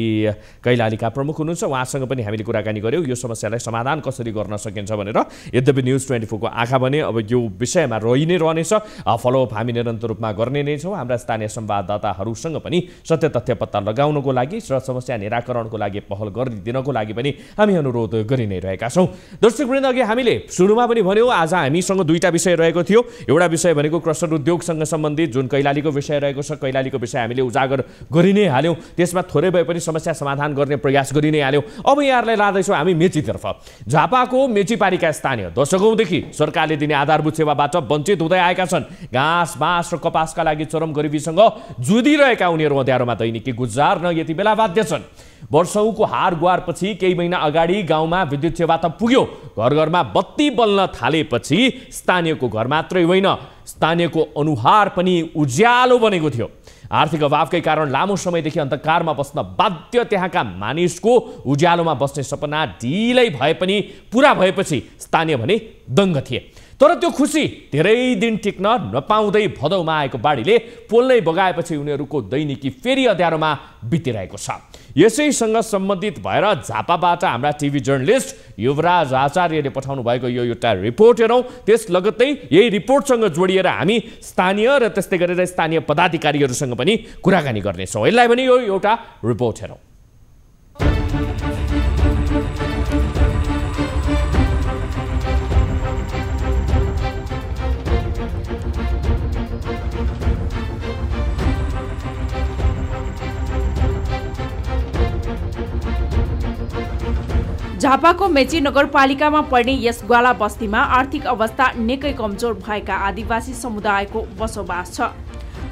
A: कैलालीका प्रमुख हुनुहुन्छ, उहाँसँग पनि हामीले कुराकानी गऱ्यौँ यो समस्यालाई समाधान कसरी गर्न सकिन्छ भनेर। यद्यपि न्युज 24 को आँखा भने अब यो विषयमा रहि नै रहनेछ, फलोअप हामी निरन्तर रूपमा गर्ने नै छौँ। हाम्रा स्थानीय संवाददाताहरूसँग पनि सत्य तथ्य पत्ता लगाउनको लागि र समस्या निराकरणको लागि पहल गरिदिनको लागि पनि हामी अनुरोध गरि नै रहेका छौँ। दर्शकवृन्द, अघि हामीले सुरुमा पनि भन्यौँ आज हामीसँग दुईटा विषय रहेको थियो। एउटा विषय भनेको क्रसर उद्योगसँग सम्बन्धित जुन कैलालीको विषय रहेको छ, कैलालीको विषय हामीले उजागर गरि नै हाल्यौँ। त्यसमा थोरै भए पनि समस्या समाधान गर्ने प्रयास गरि नै हाल्यौँ। अब यहाँहरूलाई लाँदैछौँ हामी मेचीतर्फ। झापाको मेचीपारीका स्थानीय दशकौँदेखि सरकारले दिने आधारभूत सेवाबाट वञ्चित हुँदै आएका छन्। घाँस बाँस र कपासका लागि चरम गरिबीसँग जुधिरहेका उनीहरू अँध्यारोमा दैनिकी गुजार्न यति बेला बाध्य छन्। वर्षौंको हार गुहारपछि केही महिना अगाडि गाउँमा विद्युत सेवा त पुग्यो, घर घरमा बत्ती बल्न थालेपछि स्थानीयको घर मात्रै होइन, स्थानीयको अनुहार पनि उज्यालो बनेको थियो। आर्थिक अभावकै कारण लामो समयदेखि अन्धकारमा बस्न बाध्य त्यहाँका मानिसको उज्यालोमा बस्ने सपना ढिलै भए पनि पुरा भएपछि स्थानीय भने दङ्ग थिए। तर त्यो खुसी धेरै दिन टिक्न नपाउँदै भदौमा आएको बाढीले पोल्नै बगाएपछि उनीहरूको दैनिकी फेरि अँध्यारोमा बितिरहेको छ। यसैसँग सम्बन्धित भएर झापाबाट हाम्रा टिभी जर्नलिस्ट युवराज आचार्यले पठाउनु भएको यो एउटा रिपोर्ट हेरौँ। त्यस लगत्तै यही रिपोर्टसँग जोडिएर हामी स्थानीय र त्यस्तै गरेर स्थानीय पदाधिकारीहरूसँग पनि कुराकानी गर्नेछौँ। यसलाई पनि यो एउटा रिपोर्ट हेरौँ।
B: झापाको मेची नगरपालिकामा पर्ने यस ग्वाला बस्तीमा आर्थिक अवस्था निकै कमजोर भएका आदिवासी समुदायको बसोबास छ।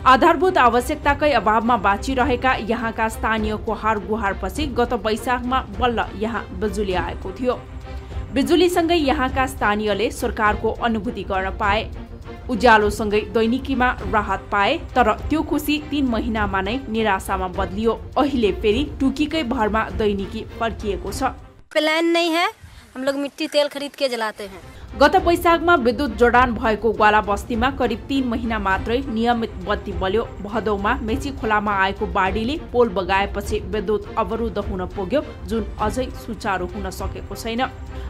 B: आधारभूत आवश्यकताकै अभावमा बाँचिरहेका यहाँका स्थानीयको हार गुहारपछि गत वैशाखमा बल्ल यहाँ बिजुली आएको थियो। बिजुलीसँगै यहाँका स्थानीयले सरकारको अनुभूति गर्न पाए, उज्यालोसँगै दैनिकीमा राहत पाए। तर त्यो खुसी 3 महिनामा नै निराशामा बदलियो। अहिले फेरि टुकीकै भरमा दैनिकी फर्किएको छ।
I: प्लान नहीं है, हम लोग मिट्टी तेल खरीद के जलाते हैं।
B: गत वैशाखमा विद्युत जडान भएको ग्वाला बस्तीमा करिब 3 महिना मात्रै नियमित बत्ती बल्यो। भदौमा मेची खोलामा आएको बाढीले पोल बगाएपछि विद्युत अवरुद्ध हुन पुग्यो, जुन अझै सुचारू हुन सकेको छैन।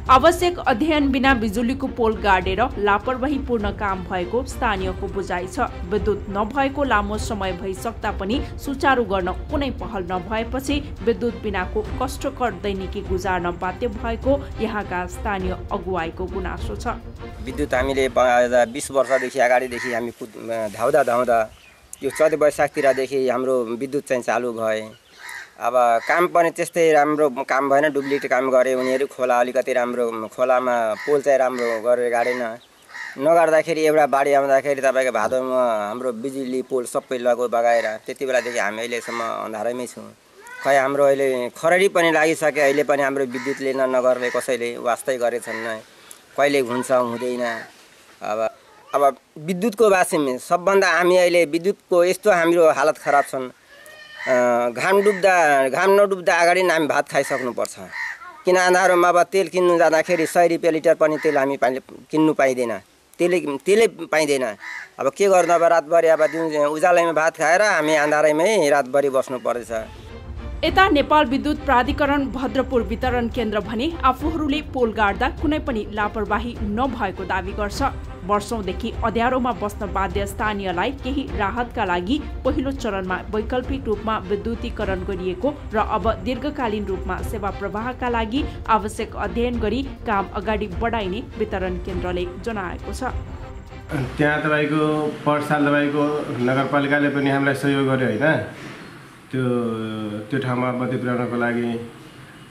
B: आवश्यक अध्ययन बिना बिजुलीको पोल गाडेर लापरवाहीपूर्ण काम भएको स्थानीयको बुझाइ छ। विद्युत नभएको लामो समय भइसक्दा पनि सुचारू गर्न कुनै पहल नभएपछि विद्युत बिनाको कष्टकर दैनिकी गुजार्न बाध्य भएको यहाँका स्थानीय अगुवाईको गुनासो छ।
J: विद्युत हामीले 20 वर्षदेखि अगाडिदेखि हामी धाउँदा यो चौध वैशाखतिरदेखि हाम्रो विद्युत चाहिँ चालु भए। अब काम पनि त्यस्तै राम्रो काम भएन, डुप्लिकेट काम गरे उनीहरू। खोला अलिकति राम्रो, खोलामा पोल चाहिँ राम्रो गरेर गाडेन। नगाड्दाखेरि एउटा बाढी आउँदाखेरि तपाईँको भादोमा हाम्रो बिजुली पोल सबै बगाएर त्यति बेलादेखि हामी अहिलेसम्म अन्धारैमै छौँ। खै हाम्रो अहिले खरडी पनि लागिसक्यो। अहिले पनि हाम्रो विद्युतले नगर्ने कसैले वास्तै गरेछन्, कहिले हुन्छ हुँदैन। अब विद्युतको बारेमा सबभन्दा हामी अहिले विद्युतको यस्तो हाम्रो हालत खराब छन्। घाम नडुब्दा अगाडि हामी भात खाइसक्नुपर्छ। किन अन्धारोमा अब तेल किन्नु जाँदाखेरि 100 रुपियाँ लिटर पनि तेल हामी किन्नु पाइँदैन, तेलै पाइँदैन। अब के गर्नु, अब रातभरि अब उज्यालोमा भात खाएर हामी अन्धारैमै रातभरि बस्नु पर्दैछ।
B: यता नेपाल विद्युत प्राधिकरण भद्रपुर वितरण केन्द्र भने आफूहरूले पोल गाड्दा कुनै पनि लापरवाही नभएको दावी गर्छ। वर्षौंदेखि अँध्यारोमा बस्न बाध्य स्थानीयलाई केही राहतका लागि पहिलो चरणमा वैकल्पिक रूपमा विद्युतीकरण गरिएको र अब दीर्घकालीन रूपमा सेवा प्रवाहका लागि आवश्यक अध्ययन गरी काम अगाडि बढाइने वितरण केन्द्रले जनाएको छ।
K: त्यहाँ तपाईको पर साल तपाईको नगरपालिकाले पनि हामीलाई सहयोग गर्यो हैन। त्यो ठाउँमा बत्ती पुर्याउनको लागि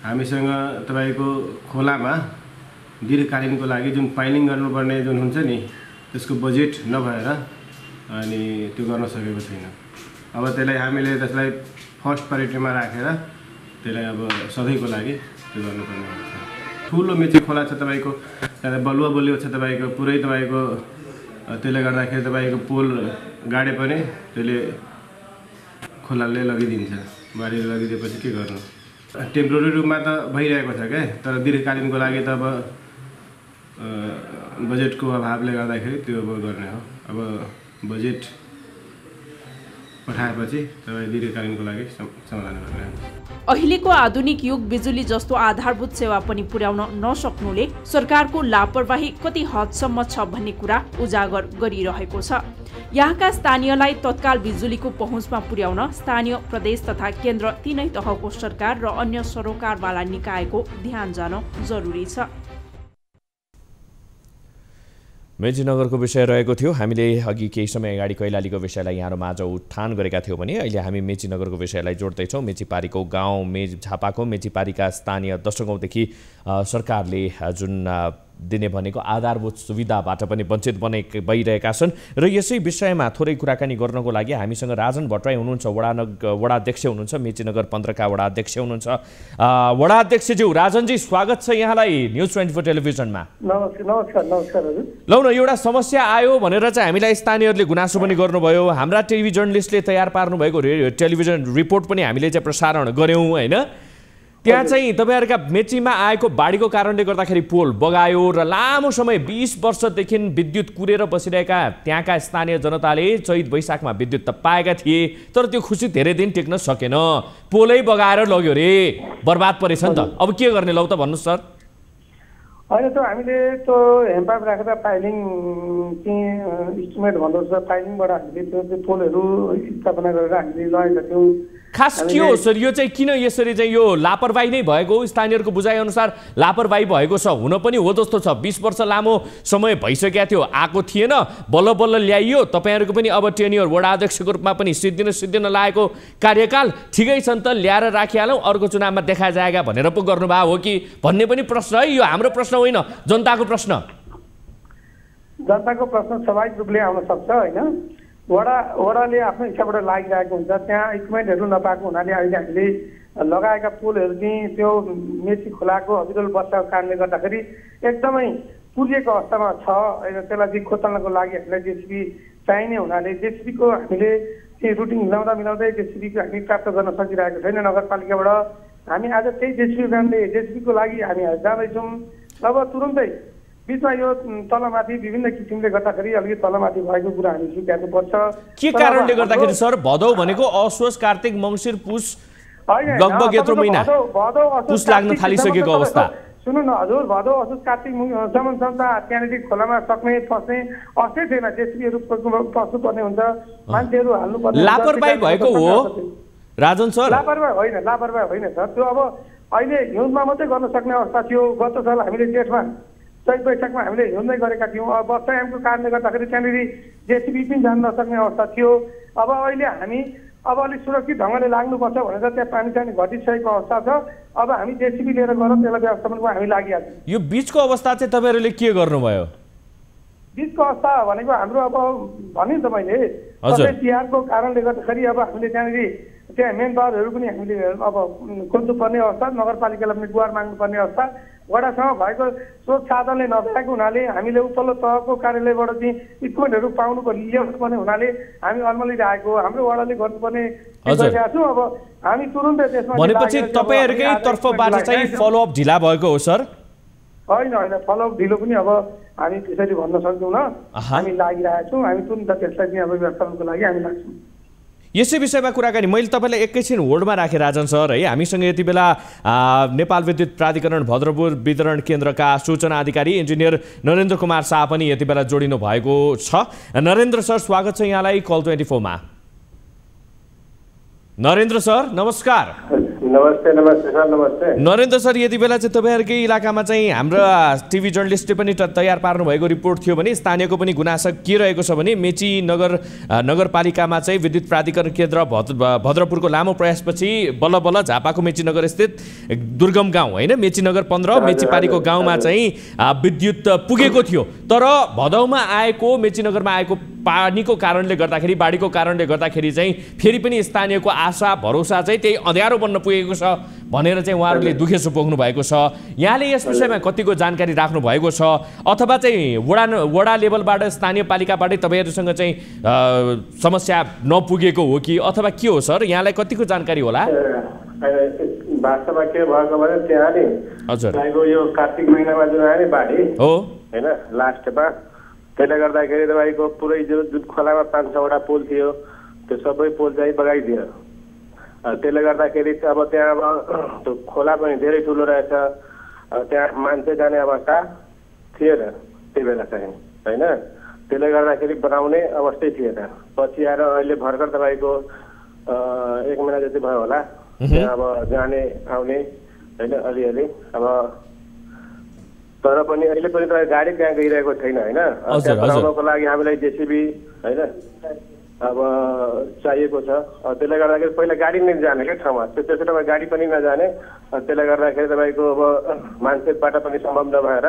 K: हामीसँग तपाईको खोलामा दीर्घकालीनको लागि जुन पाइलिङ गर्नुपर्ने जुन हुन्छ नि त्यसको बजेट नभएर अनि त्यो गर्न सकेको छैन। अब हामीले त्यसलाई फर्स्ट प्रायोरिटीमा राखेर त्यसलाई अब सधैँको लागि त्यो गर्नुपर्ने हुन्छ। ठुलो मेची खोला छ तपाईँको, त्यहाँ बलुवा बलियो छ तपाईँको, पुरै तपाईँको त्यसले गर्दाखेरि तपाईँको पुल गाडे पनि त्यसले खोलाले लगिदिन्छ। बाढीले लगिदिएपछि के गर्नु? टेम्पोररी रूपमा त भइरहेको छ क्या, तर दीर्घकालीनको लागि त अब बजेटको अभावले गर्दाखेरि त्यो अब गर्ने हो। अब बजेट पठाएपछि तपाईँ दीर्घकालीनको लागि समाधान गर्ने हो।
B: अहिलेको आधुनिक युग बिजुली जस्तो आधारभूत सेवा पनि पुर्याउन नसक्नुले सरकारको लापरवाही कति हदसम्म छ भन्ने कुरा उजागर गरिरहेको छ। यहाँका स्थानीयलाई तत्काल बिजुलीको पहुँचमा पुर्याउन स्थानीय, प्रदेश तथा केन्द्र तीनै तहको सरकार र अन्य सरोकारवाला निकायको ध्यान जान जरुरी छ।
A: मेचीनगरको विषय रहेको थियो। हामीले अघि केही समय अगाडि कैलालीको विषयलाई यहाँहरूमाझ उत्थान गरेका थियौँ भने अहिले हामी मेचीनगरको विषयलाई जोड्दैछौँ। मेचीपारीको गाउँ झापाको मेचीपारीका स्थानीय दशकौँदेखि सरकारले जुन दिने भनेको आधारभूत सुविधाबाट पनि वञ्चित भइरहेका छन् र यसै विषयमा थोरै कुराकानी गर्नको लागि हामीसँग राजन भट्टराई हुनुहुन्छ, वडाध्यक्ष हुनुहुन्छ, मेचीनगर 15 का वडाध्यक्ष हुनुहुन्छ। वडाध्यक्षज्यू राजनजी, स्वागत छ यहाँलाई न्युज 24 टेलिभिजनमा।
L: नमस्कार हजुर।
A: लौ न, एउटा समस्या आयो भनेर चाहिँ हामीलाई स्थानीयहरूले गुनासो पनि गर्नुभयो। हाम्रा टेलिभिजन जर्नलिस्टले तयार पार्नुभएको टेलिभिजन रिपोर्ट पनि हामीले चाहिँ प्रसारण गऱ्यौँ होइन। त्यहाँ चाहिँ तपाईँहरूका मेचीमा आएको बाढीको कारणले गर्दाखेरि पोल बगायो र लामो समय 20 वर्षदेखि विद्युत कुरेर बसिरहेका त्यहाँका स्थानीय जनताले चैत वैशाखमा विद्युत त पाएका थिए, तर त्यो खुसी धेरै दिन टेक्न सकेन। पोलै बगाएर लग्यो रे, बर्बाद परेछ नि त। अब के गर्ने लौ त भन्नुहोस् सर।
L: होइन, त्यो हामीले त्यो हेम्पाइप राखेर फाइलिङ चाहिँ इस्टिमेट भन्दो रहेछ, फाइलिङबाट हामीले त्यो पोलहरू स्थापना गरेर हामीले लगेका थियौँ।
A: खास के हो सर यो चाहिँ, किन यसरी चाहिँ यो लापरवाही नै भएको? स्थानीयहरूको बुझाइअनुसार लापरवाही भएको छ, हुन पनि हो जस्तो छ। 20 वर्ष लामो समय भइसकेको थियो, आएको थिएन, बल्ल बल्ल ल्याइयो। तपाईँहरूको पनि अब टेन्योर वडाध्यक्षको रूपमा पनि सिद्धिन लागेको कार्यकाल ठिकै छ नि त, ल्याएर राखिहालौँ, अर्को चुनावमा देखा जाएगा भनेर पो गर्नुभएको हो कि भन्ने पनि प्रश्न है। यो हाम्रो प्रश्न होइन, जनताको प्रश्न।
L: जनताको प्रश्न स्वाभाविक रूपले आउन सक्छ होइन। वडाले आफ्नो हिसाबबाट लागिरहेको हुन्छ। त्यहाँ इक्विपमेन्टहरू नपाएको हुनाले अहिले हामीले लगाएका पुलहरू चाहिँ त्यो मेची खोलाको अविरल वर्षाको कारणले गर्दाखेरि एकदमै पुरिएको अवस्थामा छ। त्यसलाई चाहिँ खोतल्नको लागि हामीलाई जेसिबी चाहिने हुनाले जेसिबीको हामीले चाहिँ रुटिन मिलाउँदै जेसिबीको हामी प्राप्त गर्न सकिरहेको छैन नगरपालिकाबाट। हामी आज त्यही जेसिबीको लागि हामी जाँदैछौँ। अब तुरुन्तै बिचमा यो तलमाथि विभिन्न किसिमले गर्दाखेरि अलिकति तलमाथि भएको कुरा हामी स्वीकार्नुपर्छ।
A: के कारणले गर्दाखेरि सर? भदौ भनेको असोज, कार्तिक, मङ्सिर, पुस, लगभग यत्रो महिना पुस लाग्न थालिसकेको अवस्था।
L: सुन्नु न हजुर, भदौ असोज कार्तिकसम्म त्यहाँनिर खोलामा सक्ने फस्ने अवस्थै थिएन। जेसिबीहरू पस्नुपर्ने हुन्छ, मान्छेहरू हाल्नुपर्ने।
A: लापरवाही भएको हो राजन सर?
L: लापरवाही होइन सर। त्यो अब अहिले हिउँदमा मात्रै गर्न सक्ने अवस्था थियो। गत साल हामीले जेठमा चैत वैशाखमा हामीले हिउँदै गरेका थियौँ। अब वर्षायामको कारणले गर्दाखेरि त्यहाँनिर जेसिबी पनि जान नसक्ने अवस्था थियो। अब अहिले हामी अलिक सुरक्षित ढङ्गले लाग्नुपर्छ भनेर त्यहाँ पानी घटिसकेको अवस्था छ। अब हामी जेसिबी लिएर गएर त्यसलाई व्यवस्थापनको हामी लागिहाल्छौँ।
A: यो बिचको अवस्था चाहिँ तपाईँहरूले के गर्नुभयो?
L: बिचको अवस्था भनेको हाम्रो अब भने त मैले तिहारको कारणले गर्दाखेरि अब हामीले त्यहाँनिर त्यहाँ मेन पावरहरू पनि हामीले अब खोज्नुपर्ने अवस्था, नगरपालिकालाई पनि गुहार माग्नुपर्ने अवस्था, वडासँग भएको स्रोत साधनले नभएको हुनाले हामीले उपल्लो तहको कार्यालयबाट चाहिँ इक्विपमेन्टहरू ल्याउनुपर्ने हुनाले हामी अल्मलिरहेको हाम्रो वडाले गर्नुपर्ने गरिरहेका छौँ। अब हामी तुरुन्तै त्यसमा
A: भनेपछि तपाईँहरूकै तर्फबाट चाहिँ फलोअप ढिला भएको हो सर?
L: होइन, फलोअप ढिलो पनि अब हामी त्यसरी भन्न सक्दैनौँ। हामी लागिरहेका छौँ। हामी तुरुन्त त्यसलाई चाहिँ अब व्यवस्थापनको लागि हामी लाग्छौँ।
A: यसै विषयमा कुराकानी मैले तपाईँलाई एकैछिन होल्डमा राखेँ राजन सर है। हामीसँग यति बेला नेपाल विद्युत प्राधिकरण भद्रपुर वितरण केन्द्रका सूचना अधिकारी इन्जिनियर नरेन्द्र कुमार शाह पनि यति बेला जोडिनु भएको छ। नरेन्द्र सर, स्वागत छ यहाँलाई कल 24 मा। नरेन्द्र सर नमस्कार।
M: नमस्ते सर। नमस्ते
A: नरेन्द्र सर, यति बेला चाहिँ तपाईँहरूकै इलाकामा चाहिँ हाम्रा टिभी जर्नलिस्टले पनि तयार पार्नु भएको रिपोर्ट थियो भने स्थानीयको पनि गुनासो के रहेको छ भने मेची नगरपालिकामा चाहिँ विद्युत प्राधिकरण केन्द्र भद्रपुरको लामो प्रयासपछि बल्ल बल्ल झापाको मेचीनगर स्थित दुर्गम गाउँ होइन मेचीनगर 15 मेचीपारीको गाउँमा चाहिँ विद्युत पुगेको थियो। तर भदौमा आएको मेचीनगरमा आएको पानीको कारणले गर्दाखेरि बाढीको कारणले गर्दाखेरि चाहिँ फेरि पनि स्थानीयको आशा भरोसा चाहिँ त्यही अँध्यारो बन्न पुगेको छ भनेर चाहिँ उहाँहरूले दुखेसो पोख्नु भएको छ। यहाँले यस विषयमा कतिको जानकारी राख्नु भएको छ अथवा चाहिँ वडा लेभलबाट स्थानीय पालिकाबाटै तपाईँहरूसँग चाहिँ समस्या नपुगेको हो कि अथवा के हो सर, यहाँलाई कतिको जानकारी होला?
M: वास्तवमा के भएको भने त्यहाँ नि
A: हजुर
M: तपाईँको यो कार्तिक महिनामा जुन आयो नि बाढी
A: हो
M: होइन लास्टमा, त्यसले गर्दाखेरि तपाईँको पुरै जुन खोलामा 5-6वटा पुल थियो त्यो सबै पुल चाहिँ बगाइदियो। त्यसले गर्दाखेरि अब त्यहाँ अब त्यो खोला पनि धेरै ठुलो रहेछ, त्यहाँ मान्छे जाने अवस्था थिएन त्यो बेला चाहिँ होइन। त्यसले गर्दाखेरि बनाउने अवस्थै थिएन। पछि आएर अहिले भर्खर तपाईँको 1 महिना जति भयो होला त्यहाँ अब जाने आउने होइन अलिअलि। अब तर पनि अहिले पनि तपाईँ गाडी त्यहाँ गइरहेको छैन होइन। त्यहाँ बनाउनको लागि हामीलाई जेसिबी होइन अब चाहिएको छ। त्यसले गर्दाखेरि पहिला गाडी नै जाने क्या ठाउँमा, त्यसपछि तपाईँ गाडी पनि नजाने। त्यसले गर्दाखेरि तपाईँको अब मान्छेबाट पनि सम्भव नभएर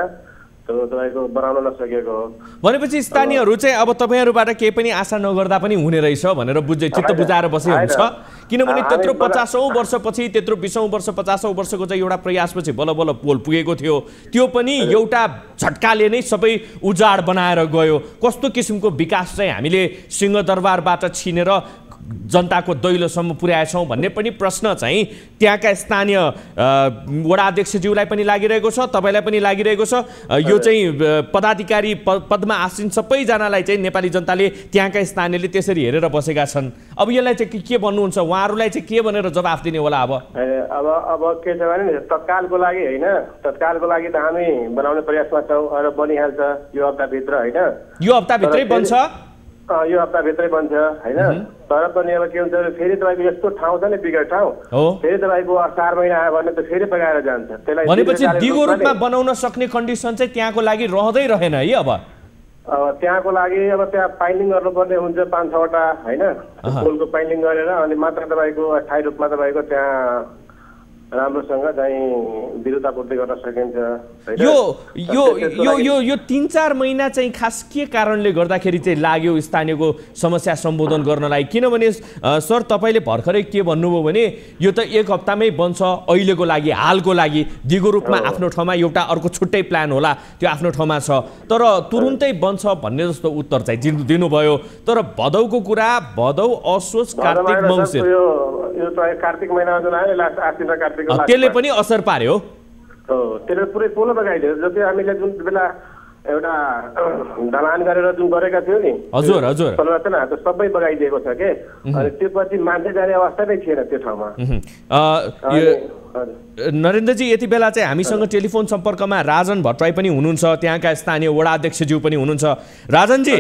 M: तपाईँको बनाउन नसकेको हो।
A: भनेपछि स्थानीयहरू चाहिँ अब तपाईँहरूबाट केही पनि आशा नगर्दा पनि हुने रहेछ भनेर चित्त बुझाएर बसे हुन्छ, किनभने त्यत्रो 50औं वर्षपछि, त्यत्रो 20औं वर्ष 50औं वर्षको चाहिँ एउटा प्रयासपछि बल्ल बल्ल पोल पुगेको थियो, त्यो पनि एउटा झट्काले नै सबै उजाड बनाएर गयो। कस्तो किसिमको विकास चाहिँ हामीले सिंहदरबारबाट छिनेर जनताको दैलोसम्म पुर्याएछौँ भन्ने पनि प्रश्न चाहिँ त्यहाँका स्थानीय वडा अध्यक्षज्यूलाई पनि लागिरहेको छ, तपाईँलाई पनि लागिरहेको छ। यो चाहिँ पदाधिकारी पदमा आसीन सबैजनालाई चाहिँ नेपाली जनताले त्यहाँका स्थानीयले त्यसरी हेरेर बसेका छन्। अब यसलाई चाहिँ के भन्नुहुन्छ, उहाँहरूलाई चाहिँ के भनेर जवाफ दिने होला?
M: अब के छ भने तत्कालको लागि होइन, तत्कालको लागि त हामी बनाउने प्रयासमा छौँ र बनिहाल्छ यो हप्ताभित्र होइन।
A: यो हप्ताभित्रै बन्छ,
M: यो हप्ताभित्रै बन्छ होइन। तर पनि अब के हुन्छ फेरि तपाईँको यस्तो ठाउँ छ नि बिगड ठाउँ, फेरि तपाईँको 4 महिना आयो भने त फेरि बगाएर जान्छ। त्यसलाई
A: भनेपछि दिगो रूपमा बनाउन सक्ने कन्डिसन चाहिँ त्यहाँको लागि रहँदै रहेन है। अब
M: त्यहाँको लागि अब त्यहाँ पाइलिङ गर्नुपर्ने हुन्छ 5-6वटा होइन, पुलको पाइलिङ गरेर अनि मात्र तपाईँको अस्थायी रूपमा तपाईँको त्यहाँ राम्रोसँग चाहिँ विद्युत आपूर्ति गर्न सकिन्छ।
A: यो यो यो यो यो 3-4 महिना चाहिँ खास के कारणले गर्दाखेरि चाहिँ लाग्यो स्थानीयको समस्या सम्बोधन गर्नलाई? किनभने सर तपाईँले भर्खरै के भन्नुभयो भने यो त 1 हप्तामै बन्छ अहिलेको लागि, हालको लागि। दिगो रूपमा आफ्नो ठाउँमा एउटा अर्को छुट्टै प्लान होला, त्यो आफ्नो ठाउँमा छ, तर तुरुन्तै बन्छ भन्ने जस्तो उत्तर चाहिँ दिनुभयो। तर भदौको कुरा, भदौ, असोज, कार्तिक, मङ्सिर
M: यो कार्तिक महिनामा जुन आयो लास्ट आश्विन र कार्तिक
A: त्यसले पनि असर पार्यो।
M: त्यसले पुरै पोलो बगाइदियो। जति हामीले जुन बेला एउटा ढलान गरेर जुन गरेका थियौँ नि
A: हजुर हजुर
M: संरचना त्यो सबै बगाइदिएको छ के। अनि त्यो पछि मान्छे जाने अवस्था नै थिएन त्यो ठाउँमा।
A: नरेन्द्रजी यति बेला चाहिँ हामीसँग टेलिफोन सम्पर्कमा राजन भट्टराई पनि हुनुहुन्छ, त्यहाँका स्थानीय वडा अध्यक्षज्यू पनि हुनुहुन्छ। राजनजी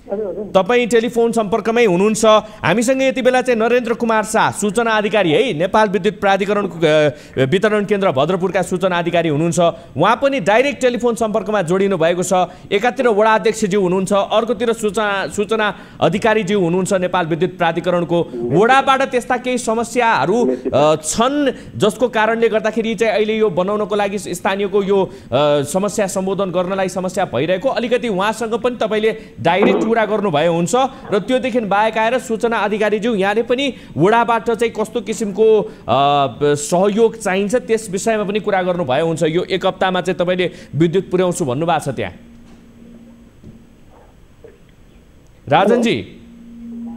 A: तपाईँ टेलिफोन सम्पर्कमै हुनुहुन्छ। हामीसँग यति बेला चाहिँ नरेन्द्र कुमार शाह सूचना अधिकारी है, नेपाल विद्युत प्राधिकरणको वितरण केन्द्र भद्रपुरका सूचना अधिकारी हुनुहुन्छ। उहाँ पनि डाइरेक्ट टेलिफोन सम्पर्कमा जोडिनु भएको छ। एकातिर वडा अध्यक्षज्यू हुनुहुन्छ, अर्कोतिर सूचना अधिकारीज्यू हुनुहुन्छ नेपाल विद्युत प्राधिकरणको। वडाबाट त्यस्ता केही समस्याहरू छन् जसको कारणले गर्दाखेरि चाहिँ अहिले यो बनाउनको लागि स्थानीयको यो समस्या सम्बोधन गर्नलाई समस्या भइरहेको। अलिकति उहाँसँग पनि तपाईँले डाइरेक्ट गर्नुभयो हुन्छ र त्योदेखि बाहेक आएर सूचना अधिकारीज्यू यहाँले पनि वडाबाट चाहिँ कस्तो किसिमको सहयोग चाहिन्छ त्यस विषयमा पनि कुरा गर्नुभयो हुन्छ। यो 1 हप्तामा चाहिँ तपाईँले विद्युत पुर्याउँछु भन्नुभएको छ त्यहाँ। राजनजी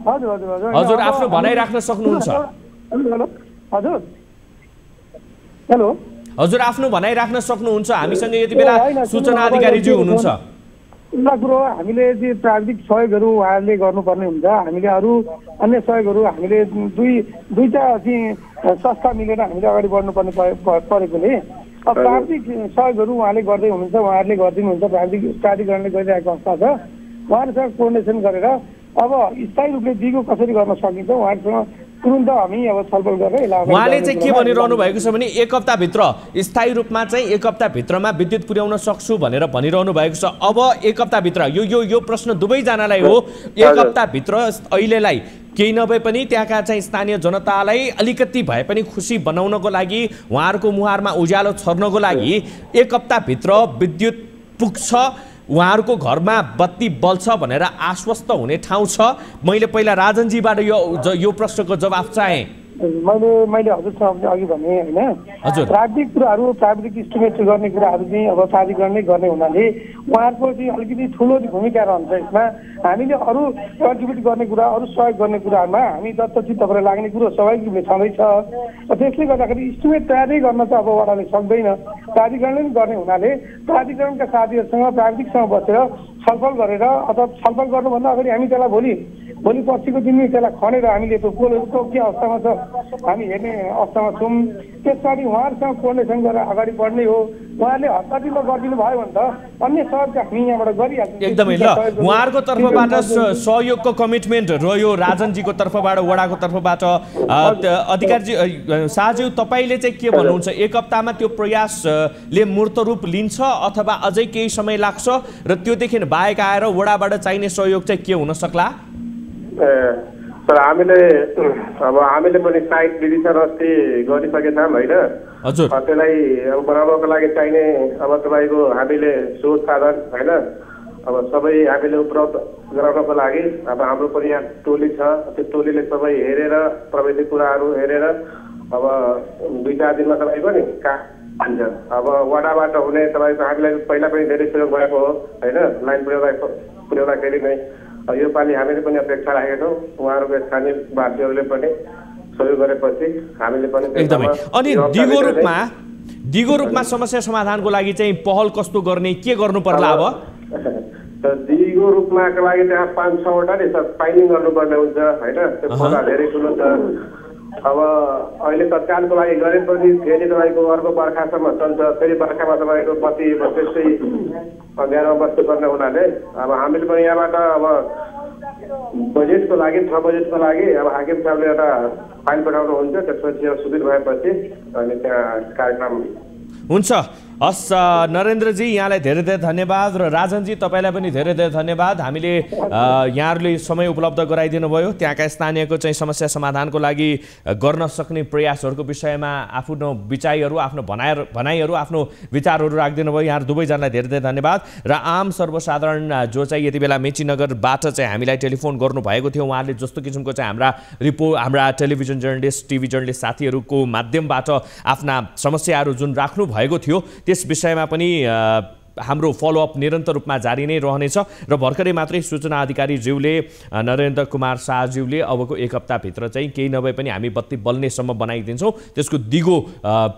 A: हजुर आफ्नो भनाइ राख्न सक्नुहुन्छ। हजुर आफ्नो भनाइ राख्न सक्नुहुन्छ। हामीसँग यति बेला सूचना अधिकारीज्यू हुनुहुन्छ।
L: एउटा कुरो हामीले चाहिँ प्राविधिक सहयोगहरू उहाँहरूले गर्नुपर्ने हुन्छ। हामीले अरू अन्य सहयोगहरू हामीले दुईटा चाहिँ संस्था मिलेर हामीले अगाडि बढ्नुपर्ने परेकोले अब प्राविधिक सहयोगहरू उहाँले गर्दै हुनुहुन्छ, उहाँहरूले गरिदिनुहुन्छ। प्राविधिक प्राधिकरणले गरिरहेको अवस्था छ। उहाँहरूसँग कोर्डिनेसन गरेर अब स्थायी रूपले दिगो कसरी गर्न सकिन्छ उहाँहरूसँग तुरुन्त हामी अब छलफल गरेर
A: उहाँले चाहिँ के भनिरहनु भएको छ भने 1 हप्ताभित्र स्थायी रूपमा चाहिँ 1 हप्ताभित्रमा विद्युत पुर्याउन सक्छु भनेर भनिरहनु भएको छ। अब 1 हप्ताभित्र यो प्रश्न दुवैजनालाई हो। 1 हप्ताभित्र अहिलेलाई केही नभए पनि त्यहाँका चाहिँ स्थानीय जनतालाई अलिकति भए पनि खुसी बनाउनको लागि, उहाँहरूको मुहारमा उज्यालो छर्नको लागि 1 हप्ताभित्र विद्युत पुग्छ उहाँहरूको घरमा बत्ती बल्छ भनेर आश्वस्त हुने ठाउँ छ? मैले पहिला राजनजीबाट यो प्रश्नको जवाफ चाहेँ।
L: मैले हजुरसँग अघि भने होइन, प्राविधिक कुराहरू प्राविधिक इस्टिमेट गर्ने कुराहरू चाहिँ अब प्राधिकरणले गर्ने हुनाले उहाँहरूको चाहिँ अलिकति ठुलो भूमिका रहन्छ यसमा। हामीले अरू कन्ट्रिब्युट गर्ने कुरा, अरू सहयोग गर्ने कुराहरूमा हामी दत्तचित्तबाट लाग्ने कुरो स्वाभाविक रूपले छँदैछ। त्यसले गर्दाखेरि इस्टिमेट तयारै गर्न त अब वडाले सक्दैन, प्राधिकरणले पनि गर्ने हुनाले प्राधिकरणका साथीहरूसँग प्राविधिकसँग बसेर छलफल गरेर, अथवा छलफल गर्नुभन्दा अगाडि हामी त्यसलाई भोलि पर्सिको दिनमै त्यसलाई खनेर हामीले त्यो पोलहरूको के अवस्थामा छ हामी हेर्ने अवस्थामा छौँ। त्यसपछि उहाँहरूसँग कोर्डिनेसन गरेर अगाडि बढ्ने हो। उहाँले हतारिलो गरिदिनु भयो भने त अन्य सहयोग हामी यहाँबाट गरिहाल्छौँ।
A: एकदमै ल, उहाँहरूको तर्फबाट सहयोगको कमिटमेन्ट रह्यो, राजनजीको तर्फबाट, वडाको तर्फबाट। अधिकारीजी, शाहज्यू, तपाईँले चाहिँ के भन्नुहुन्छ? एक हप्तामा त्यो प्रयासले मूर्त रूप लिन्छ अथवा अझै केही समय लाग्छ र त्योदेखि बाहेक आएर वडाबाट चाहिने सहयोग चाहिँ के हुन सक्ला?
M: सर, हामीले पनि साइट डिभिजन अस्ति गरिसकेका छौँ होइन।
A: हजुर,
M: त्यसलाई अब बनाउनको लागि चाहिने अब तपाईँको हामीले स्रोत साधन होइन, अब सबै हामीले उपलब्ध गराउनको लागि अब हाम्रो पनि यहाँ टोली छ। त्यो टोलीले सबै हेरेर प्रविधि कुराहरू हेरेर अब 2-4 दिनमा तपाईँको नि काम हुन्छ। अब वडाबाट हुने तपाईँको हामीलाई पहिला पनि धेरै सहयोग भएको हो होइन, लाइन पुर्याउँदाखेरि नै। यो पालि हामीले पनि अपेक्षा राखेका छौँ, उहाँहरूको स्थानीय वासीहरूले पनि सहयोग गरेपछि हामीले पनि
A: एकदमै। अनि दिगो रूपमा समस्या समाधानको लागि चाहिँ पहल कस्तो गर्ने, के गर्नु पर्ला अब?
M: दिगो रूपमाको लागि त्यहाँ 5-6वटा नि सर पाइलिङ गर्नुपर्ने हुन्छ होइन। त्यो खोला धेरै ठुलो छ। अब अहिले तत्कालको लागि गरेपछि फेरि तपाईँको अर्को बर्खासम्म चल्छ। फेरि बर्खामा तपाईँको बत्ती त्यस्तै अँध्यारोमा बस्नुपर्ने हुनाले अब हामीले पनि यहाँबाट अब बजेटको लागि 6 बजेटको लागि अब हाकिम साहबले एउटा फाइल पठाउनुहुन्छ। त्यसपछि अब सुविधा भएपछि अनि त्यहाँ कार्यक्रम
A: हुन्छ। हस् नरेन्द्रजी, यहाँलाई धेरै धेरै धन्यवाद र राजनजी तपाईँलाई पनि धेरै धेरै धन्यवाद। हामीले यहाँहरूले समय उपलब्ध गराइदिनु भयो। त्यहाँका स्थानीयको चाहिँ समस्या समाधानको लागि गर्न सक्ने प्रयासहरूको विषयमा आफ्नो विचारहरू, आफ्नो भनाइहरू, आफ्नो विचारहरू राखिदिनु भयो। यहाँ दुवैजनालाई धेरै धेरै धन्यवाद। र आम सर्वसाधारण जो चाहिँ यति बेला मेचीनगरबाट चाहिँ हामीलाई टेलिफोन गर्नुभएको थियो, उहाँहरूले जस्तो किसिमको चाहिँ हाम्रा टेलिभिजन जर्नलिस्ट, टिभी जर्नलिस्ट साथीहरूको माध्यमबाट आफ्ना समस्याहरू जुन राख्नु भएको थियो, त्यस विषयमा पनि हाम्रो फलोअप निरन्तर रूपमा जारी नै रहनेछ। र भर्खरै मात्रै सूचना अधिकारी ज्यूले, नरेन्द्र कुमार शाहज्यूले अबको 1 हप्ताभित्र चाहिँ केही नभए पनि हामी बत्ती बल्नेसम्म बनाइदिन्छौँ, त्यसको दिगो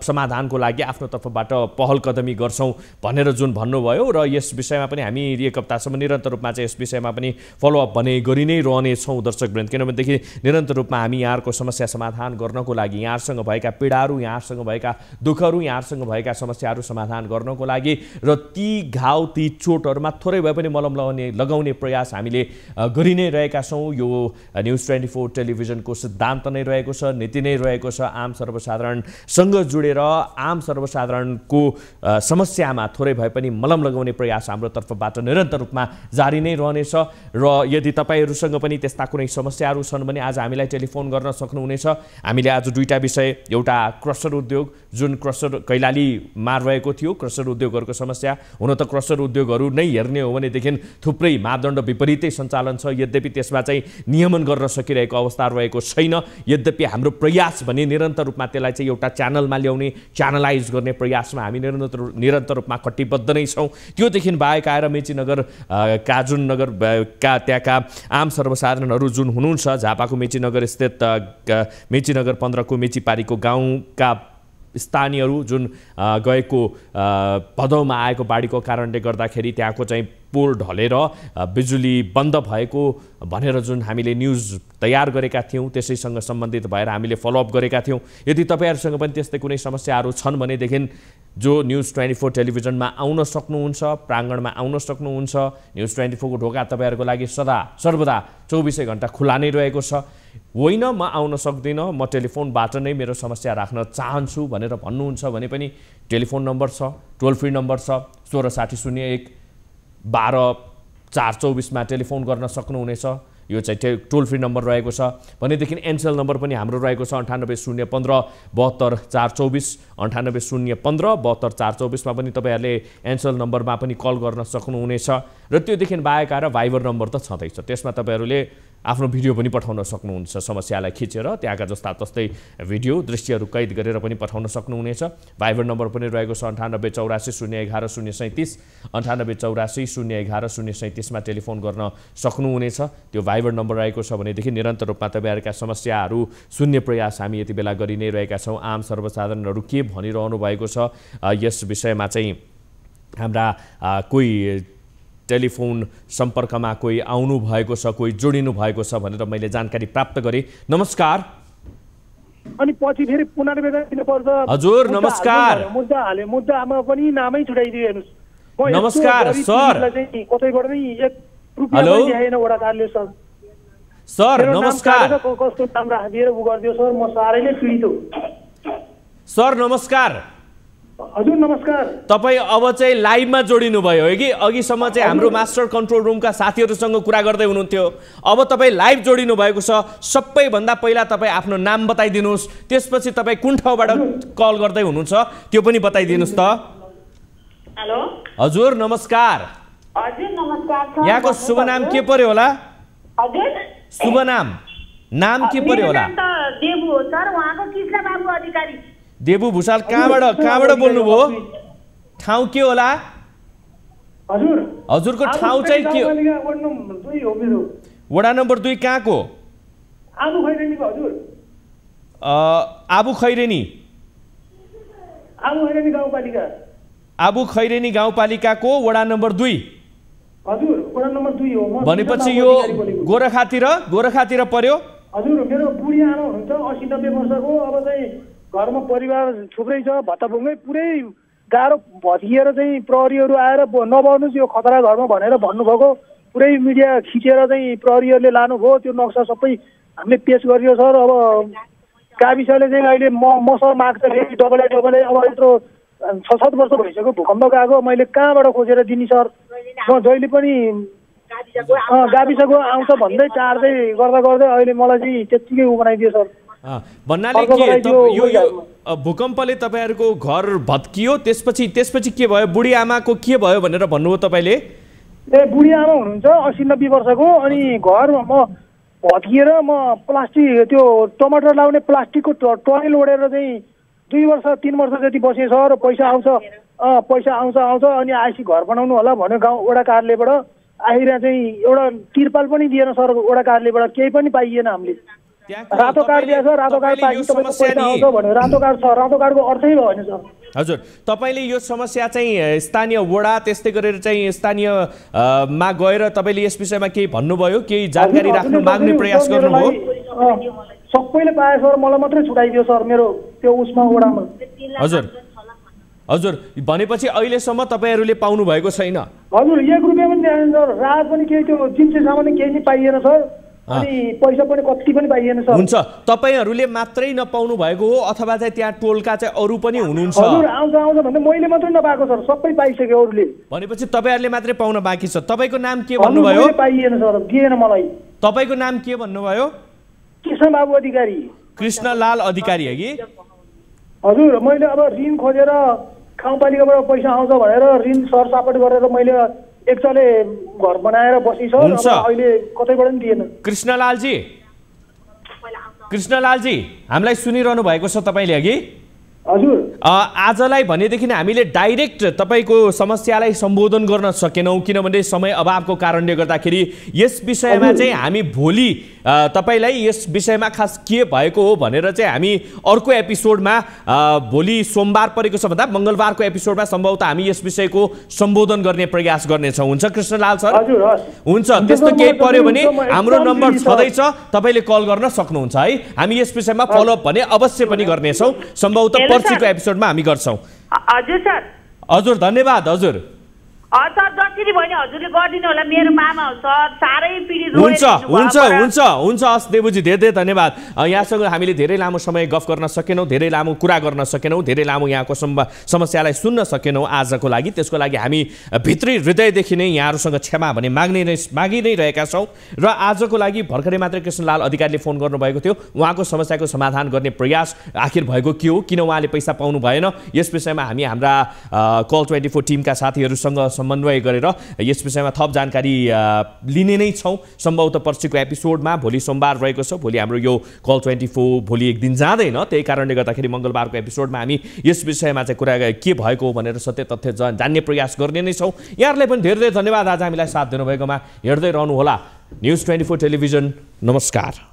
A: समाधानको लागि आफ्नो तर्फबाट पहल कदमी गर्छौँ भनेर जुन भन्नुभयो। र यस विषयमा पनि हामी 1 हप्तासम्म निरन्तर रूपमा चाहिँ यस विषयमा पनि फलोअप भने गरि नै रहनेछौँ दर्शकवृन्द। किनभनेदेखि निरन्तर रूपमा हामी यहाँहरूको समस्या समाधान गर्नको लागि, यहाँसँग भएका पीडाहरू, यहाँसँग भएका दुःखहरू, यहाँसँग भएका समस्याहरू समाधान गर्नको लागि र ती घाउ, ती चोटहरूमा थोरै भए पनि मलम लगाउने प्रयास हामीले गरि नै रहेका छौँ। यो न्युज 24 टेलिभिजनको सिद्धान्त नै रहेको छ, नीति नै रहेको छ। आम सर्वसाधारणसँग जुडेर आम सर्वसाधारणको समस्यामा थोरै भए पनि मलम लगाउने प्रयास हाम्रो तर्फबाट निरन्तर रूपमा जारी नै रहनेछ। र यदि तपाईँहरूसँग पनि त्यस्ता कुनै समस्याहरू छन् भने आज हामीलाई टेलिफोन गर्न सक्नुहुनेछ। हामीले आज 2टा विषय, एउटा क्रसर उद्योग जुन क्रसर कैलालीमा रहेको थियो, क्रसर उद्योगहरूको समस्या। हुन त क्रसर उद्योगहरू नै हेर्ने हो भनेदेखि थुप्रै मापदण्ड विपरीतै सञ्चालन छ, यद्यपि त्यसमा चाहिँ नियमन गर्न सकिरहेको अवस्था रहेको छैन। यद्यपि हाम्रो प्रयास भने निरन्तर रूपमा त्यसलाई चाहिँ एउटा च्यानलमा ल्याउने, च्यानलाइज गर्ने प्रयासमा हामी निरन्तर रूपमा कटिबद्ध नै छौँ। त्योदेखि बाहेक आएर मेचीनगर का जुन नगरका त्यहाँका आम सर्वसाधारणहरू जुन हुनुहुन्छ, झापाको मेचीनगर स्थित मेचीनगर 15 को मेचीपारीको गाउँका स्थानीयहरू जुन गएको भदौमा आएको बाढीको कारणले गर्दाखेरि त्यहाँको चाहिँ पोल ढलेर बिजुली बन्द भएको भनेर जुन हामीले न्युज तयार गरेका थियौँ, त्यसैसँग सम्बन्धित भएर हामीले फलोअप गरेका थियौँ। यदि तपाईँहरूसँग पनि त्यस्तै कुनै समस्याहरू छन् भनेदेखि जो न्युज 24 टेलिभिजनमा आउन सक्नुहुन्छ, प्राङ्गणमा आउन सक्नुहुन्छ। न्युज 24 को ढोका तपाईँहरूको लागि सदा सर्वदा 24 घण्टा खुला नै रहेको छ। होइन म आउन सक्दिनँ, म टेलिफोनबाट नै मेरो समस्या राख्न चाहन्छु भनेर भन्नुहुन्छ भने पनि टेलिफोन नम्बर छ, टोल फ्री नम्बर छ 166001 12 424 मा टेलिफोन गर्न सक्नुहुनेछ। यो चाहिँ टोल फ्री नम्बर रहेको छ। भनेदेखि एनसेल नम्बर पनि हाम्रो रहेको छ 98 015 72 424 98 015 72 424 मा पनि तपाईहरुले एनसेल नम्बरमा पनि कल गर्न सक्नुहुनेछ र त्योदेखि बाहेक आएर भाइबर नम्बर त छँदैछ। त्यसमा तपाईहरुले आफ्नो भिडियो पनि पठाउन सक्नुहुन्छ समस्यालाई खिचेर त्यहाँका जस्ता तस्तै भिडियो दृश्यहरू कैद गरेर पनि पठाउन सक्नुहुनेछ। भाइबर नम्बर पनि रहेको छ 98 84 011 037 98 84 011 037 मा टेलिफोन गर्न सक्नुहुनेछ। त्यो भाइबर नम्बर रहेको छ भनेदेखि निरन्तर रूपमा तपाईहरुका समस्याहरू सुन्ने प्रयास हामी यति बेला गरि नै रहेका छौं। आम सर्वसाधारणहरू के भनिरहनु भएको छ यस विषयमा चाहिँ हाम्रा कोही टेलिफोन सम्पर्कमा कोही आउनु भएको छ, कोही जोडिनु भएको छ भनेर मैले जानकारी प्राप्त गरे। नमस्कार।
L: अनि पछि फेरि पुनर्वेदन दिनुपर्छ।
A: हजुर नमस्कार।
L: मुद्दामा पनि नामै छुटाइदियो हेर्नुस्।
A: नमस्कार सर।
L: कतैबाट नै 1 रुपैयाँ पनि ल्याएन वडा कार्यालय सर।
A: सर नमस्कार।
L: कस्तो नाम राखिदिएर उ गरिदियो सर, म सारै नै पीडित हो।
A: सर नमस्कार।
L: हजुर नमस्कार।
A: तपाई अब चाहिँ लाइभमा जोडिनु भयो है कि अघिसम्म चाहिँ हाम्रो मास्टर कन्ट्रोल रुमका साथीहरुसँग कुरा गर्दै हुनुहुन्थ्यो। अब तपाई लाइभ जोडिनु भएको छ। सबैभन्दा पहिला तपाई आफ्नो नाम बताइदिनुस्, त्यसपछि तपाई कुन ठाउँबाट कल गर्दै हुनुहुन्छ त्यो पनि बताइदिनुस् त।
N: हेलो
A: हजुर नमस्कार।
N: हजुर नमस्कार सर।
A: यहाँको शुभ नाम के पर्यो होला?
N: हजुर
A: शुभ नाम के पर्यो होला?
N: मेरो नाम त देबु हो सर, उहाँको कृष्ण बाबु अधिकारी।
A: देबु भुसाल कहाँबाट बोल्नुभयो? ठाउँ के होला? हजुरको ठाउँ चाहिँ के? वडा नम्बर 2 कहाँको?
L: आबु खैरेनीको हजुर।
A: आबु खैरेनी
L: गाउँपालिका।
A: आबु खैरेनी गाउँपालिकाको वडा नम्बर 2।
L: हजुर वडा नम्बर 2 हो।
A: भनेपछि यो गोरखातिर पर्यो।
L: हजुर मेरो बुढी आमा हुनुहुन्छ 80-90 वर्षको। अब चाहिँ घरमा परिवार थुप्रै छ, भत्ताभुङ्गै पुरै गाह्रो भत्किएर चाहिँ प्रहरीहरू आएर नबर्नुहोस् यो खतरा घरमा भनेर भन्नुभएको। पुरै मिडिया खिचेर चाहिँ प्रहरीहरूले लानुभयो। त्यो नक्सा सबै हामीले पेश गरियो सर। अब गाविसले चाहिँ अहिले मसर माग्छ फेरि डबलै। अब यत्रो 6-7 वर्ष भइसक्यो भूकम्प गएको, मैले कहाँबाट खोजेर दिने सर? म जहिले पनि गाविसको आउँछ भन्दै टार्दै गर्दा अहिले मलाई चाहिँ त्यत्तिकै उ बनाइदियो सर।
A: भन्नाले के यो भूकम्पले तपाईहरुको घर भत्कियो, त्यसपछि के भयो? बुढी आमाको के भयो भनेर भन्नुभयो तपाईले?
L: बुढी आमा हुनुहुन्छ 80-90 वर्षको। अनि घर म भत्किएर म प्लास्टिक त्यो टमाटर लाउने प्लास्टिकको टनेल ओढेर चाहिँ 2 वर्ष 3 वर्ष जति बसेँ सर। पैसा आउँछ अनि आएपछि घर बनाउनु होला भन्यो गाउँ वडा कार्यालयबाट। आएर चाहिँ एउटा तिरपाल पनि दिएन सर वडा कार्यालयबाट, केही पनि पाइएन। हामीले रातो कार्ड दिएछ, रातो कार्ड पाइन्छ तपाईको पैसा आउँछ भने रातो कार्ड छ, रातो कार्डको अर्थै भएन सर।
A: हजुर तपाईले यो समस्या चाहिँ स्थानीय वडा त्यस्तै गरेर चाहिँ स्थानीय मा गएर तपाईले यस विषयमा केही भन्नुभयो, केही जानकारी राख्न माग्ने प्रयास गर्नुभयो?
L: सबैले पाए सर, मलाई मात्रै छुटाइदियो सर मेरो त्यो उसमा वडामा।
A: हजुर भनेपछि अहिलेसम्म तपाईहरुले पाउनु भएको छैन?
L: हजुर 1 रुपैयाँ पनि दिएन सर। रात पनि केही त्यो जिन्से सामान केही नि पाइएन सर। अनि पैसा पनि कति पनि पाइएन सर।
A: हुन्छ तपाईहरुले मात्रै नपाउनु भएको हो अथवा चाहिँ त्यहाँ टोलका चाहिँ अरु पनि हुनुहुन्छ?
L: हजुर आउँछ भन्दै मैले मात्रै नपाएको सर, सबै पाइसक्यो अरूले।
A: भनेपछि तपाईहरुले मात्रै पाउन बाँकी छ। तपाईको नाम के भन्नुभयो?
L: पाइएन सर, दिएन मलाई।
A: तपाईको नाम के भन्नुभयो?
L: कृष्ण बाबु अधिकारी।
A: कृष्णलाल अधिकारी है कि?
L: हजुर मैले अब ऋण खोजेर गाउँपालिकाबाट पैसा आउँछ भनेर ऋण सरसापट गरेर मैले एकचले घर बनाएर बसी सर। अब अहिले कतैबाट पनि दिएन।
A: कृष्णलालजी हामीलाई सुनिरहनु भएको छ तपाईले अघि?
L: हजुर
A: आजलाई भनेदेखि हामीले डाइरेक्ट तपाईको समस्यालाई सम्बोधन गर्न सकेनौं किनभने समय अभावको कारणले गर्दाखेरि यस विषयमा चाहिँ हामी भोलि तपाईलाई यस विषयमा खास के भएको हो भनेर चाहिँ हामी अर्को एपिसोडमा भोलि सोमबार परेको छ भन्दा मंगलबारको एपिसोडमा सम्भवतः हामी यस विषयको सम्बोधन गर्ने प्रयास गर्नेछौं। हुन्छ कृष्णलाल सर? हुन्छ। त्यस्तो केही पर्यो भने हाम्रो नम्बर छँदैछ, तपाईले कल गर्न सक्नुहुन्छ है। हामी यस विषयमा फलोअप भने अवश्य पनि गर्नेछौं। सम्भवतः पर्सिको एपिसोडमा हामी गर्छौं।
N: हजुर सर।
A: हजुर धन्यवाद। हजुर
N: सर कसरी भयो नि हजुरले गरिदिनु होला मेरो मामा हो सर साह्रै पीडित
A: हुन्छ हुन्छ हुन्छ हुन्छ हस् देवजी धेरै धेरै धन्यवाद यहाँसँग हामीले धेरै लामो समय गफ गर्न सकेनौँ धेरै लामो कुरा गर्न सकेनौँ धेरै लामो यहाँको समस्यालाई सुन्न सकेनौँ आजको लागि त्यसको लागि हामी भित्री हृदयदेखि नै यहाँहरूसँग क्षमा भने मागि नै रहेका छौँ र आजको लागि भर्खरै मात्रै कृष्णलाल अधिकारीले फोन गर्नुभएको थियो उहाँको समस्याको समाधान गर्ने प्रयास आखिर भएको के हो किन उहाँले पैसा पाउनु भएन यस विषयमा हामी हाम्रा कल 24 टिमका साथीहरूसँग समन्वय गरेर यस विषयमा थप जानकारी लिने नै छौँ सम्भवतः पर्सिको एपिसोडमा भोलि सोमबार रहेको छ भोलि हाम्रो यो कल 24 भोलि एक दिन जाँदैन त्यही कारणले गर्दाखेरि मङ्गलबारको एपिसोडमा हामी यस विषयमा चाहिँ कुरा के भएको हो भनेर सत्य तथ्य जान्ने प्रयास गर्ने नै छौँ यहाँहरूलाई पनि धेरै धेरै धन्यवाद आज हामीलाई साथ दिनुभएकोमा हेर्दै रहनुहोला न्युज 24 टेलिभिजन नमस्कार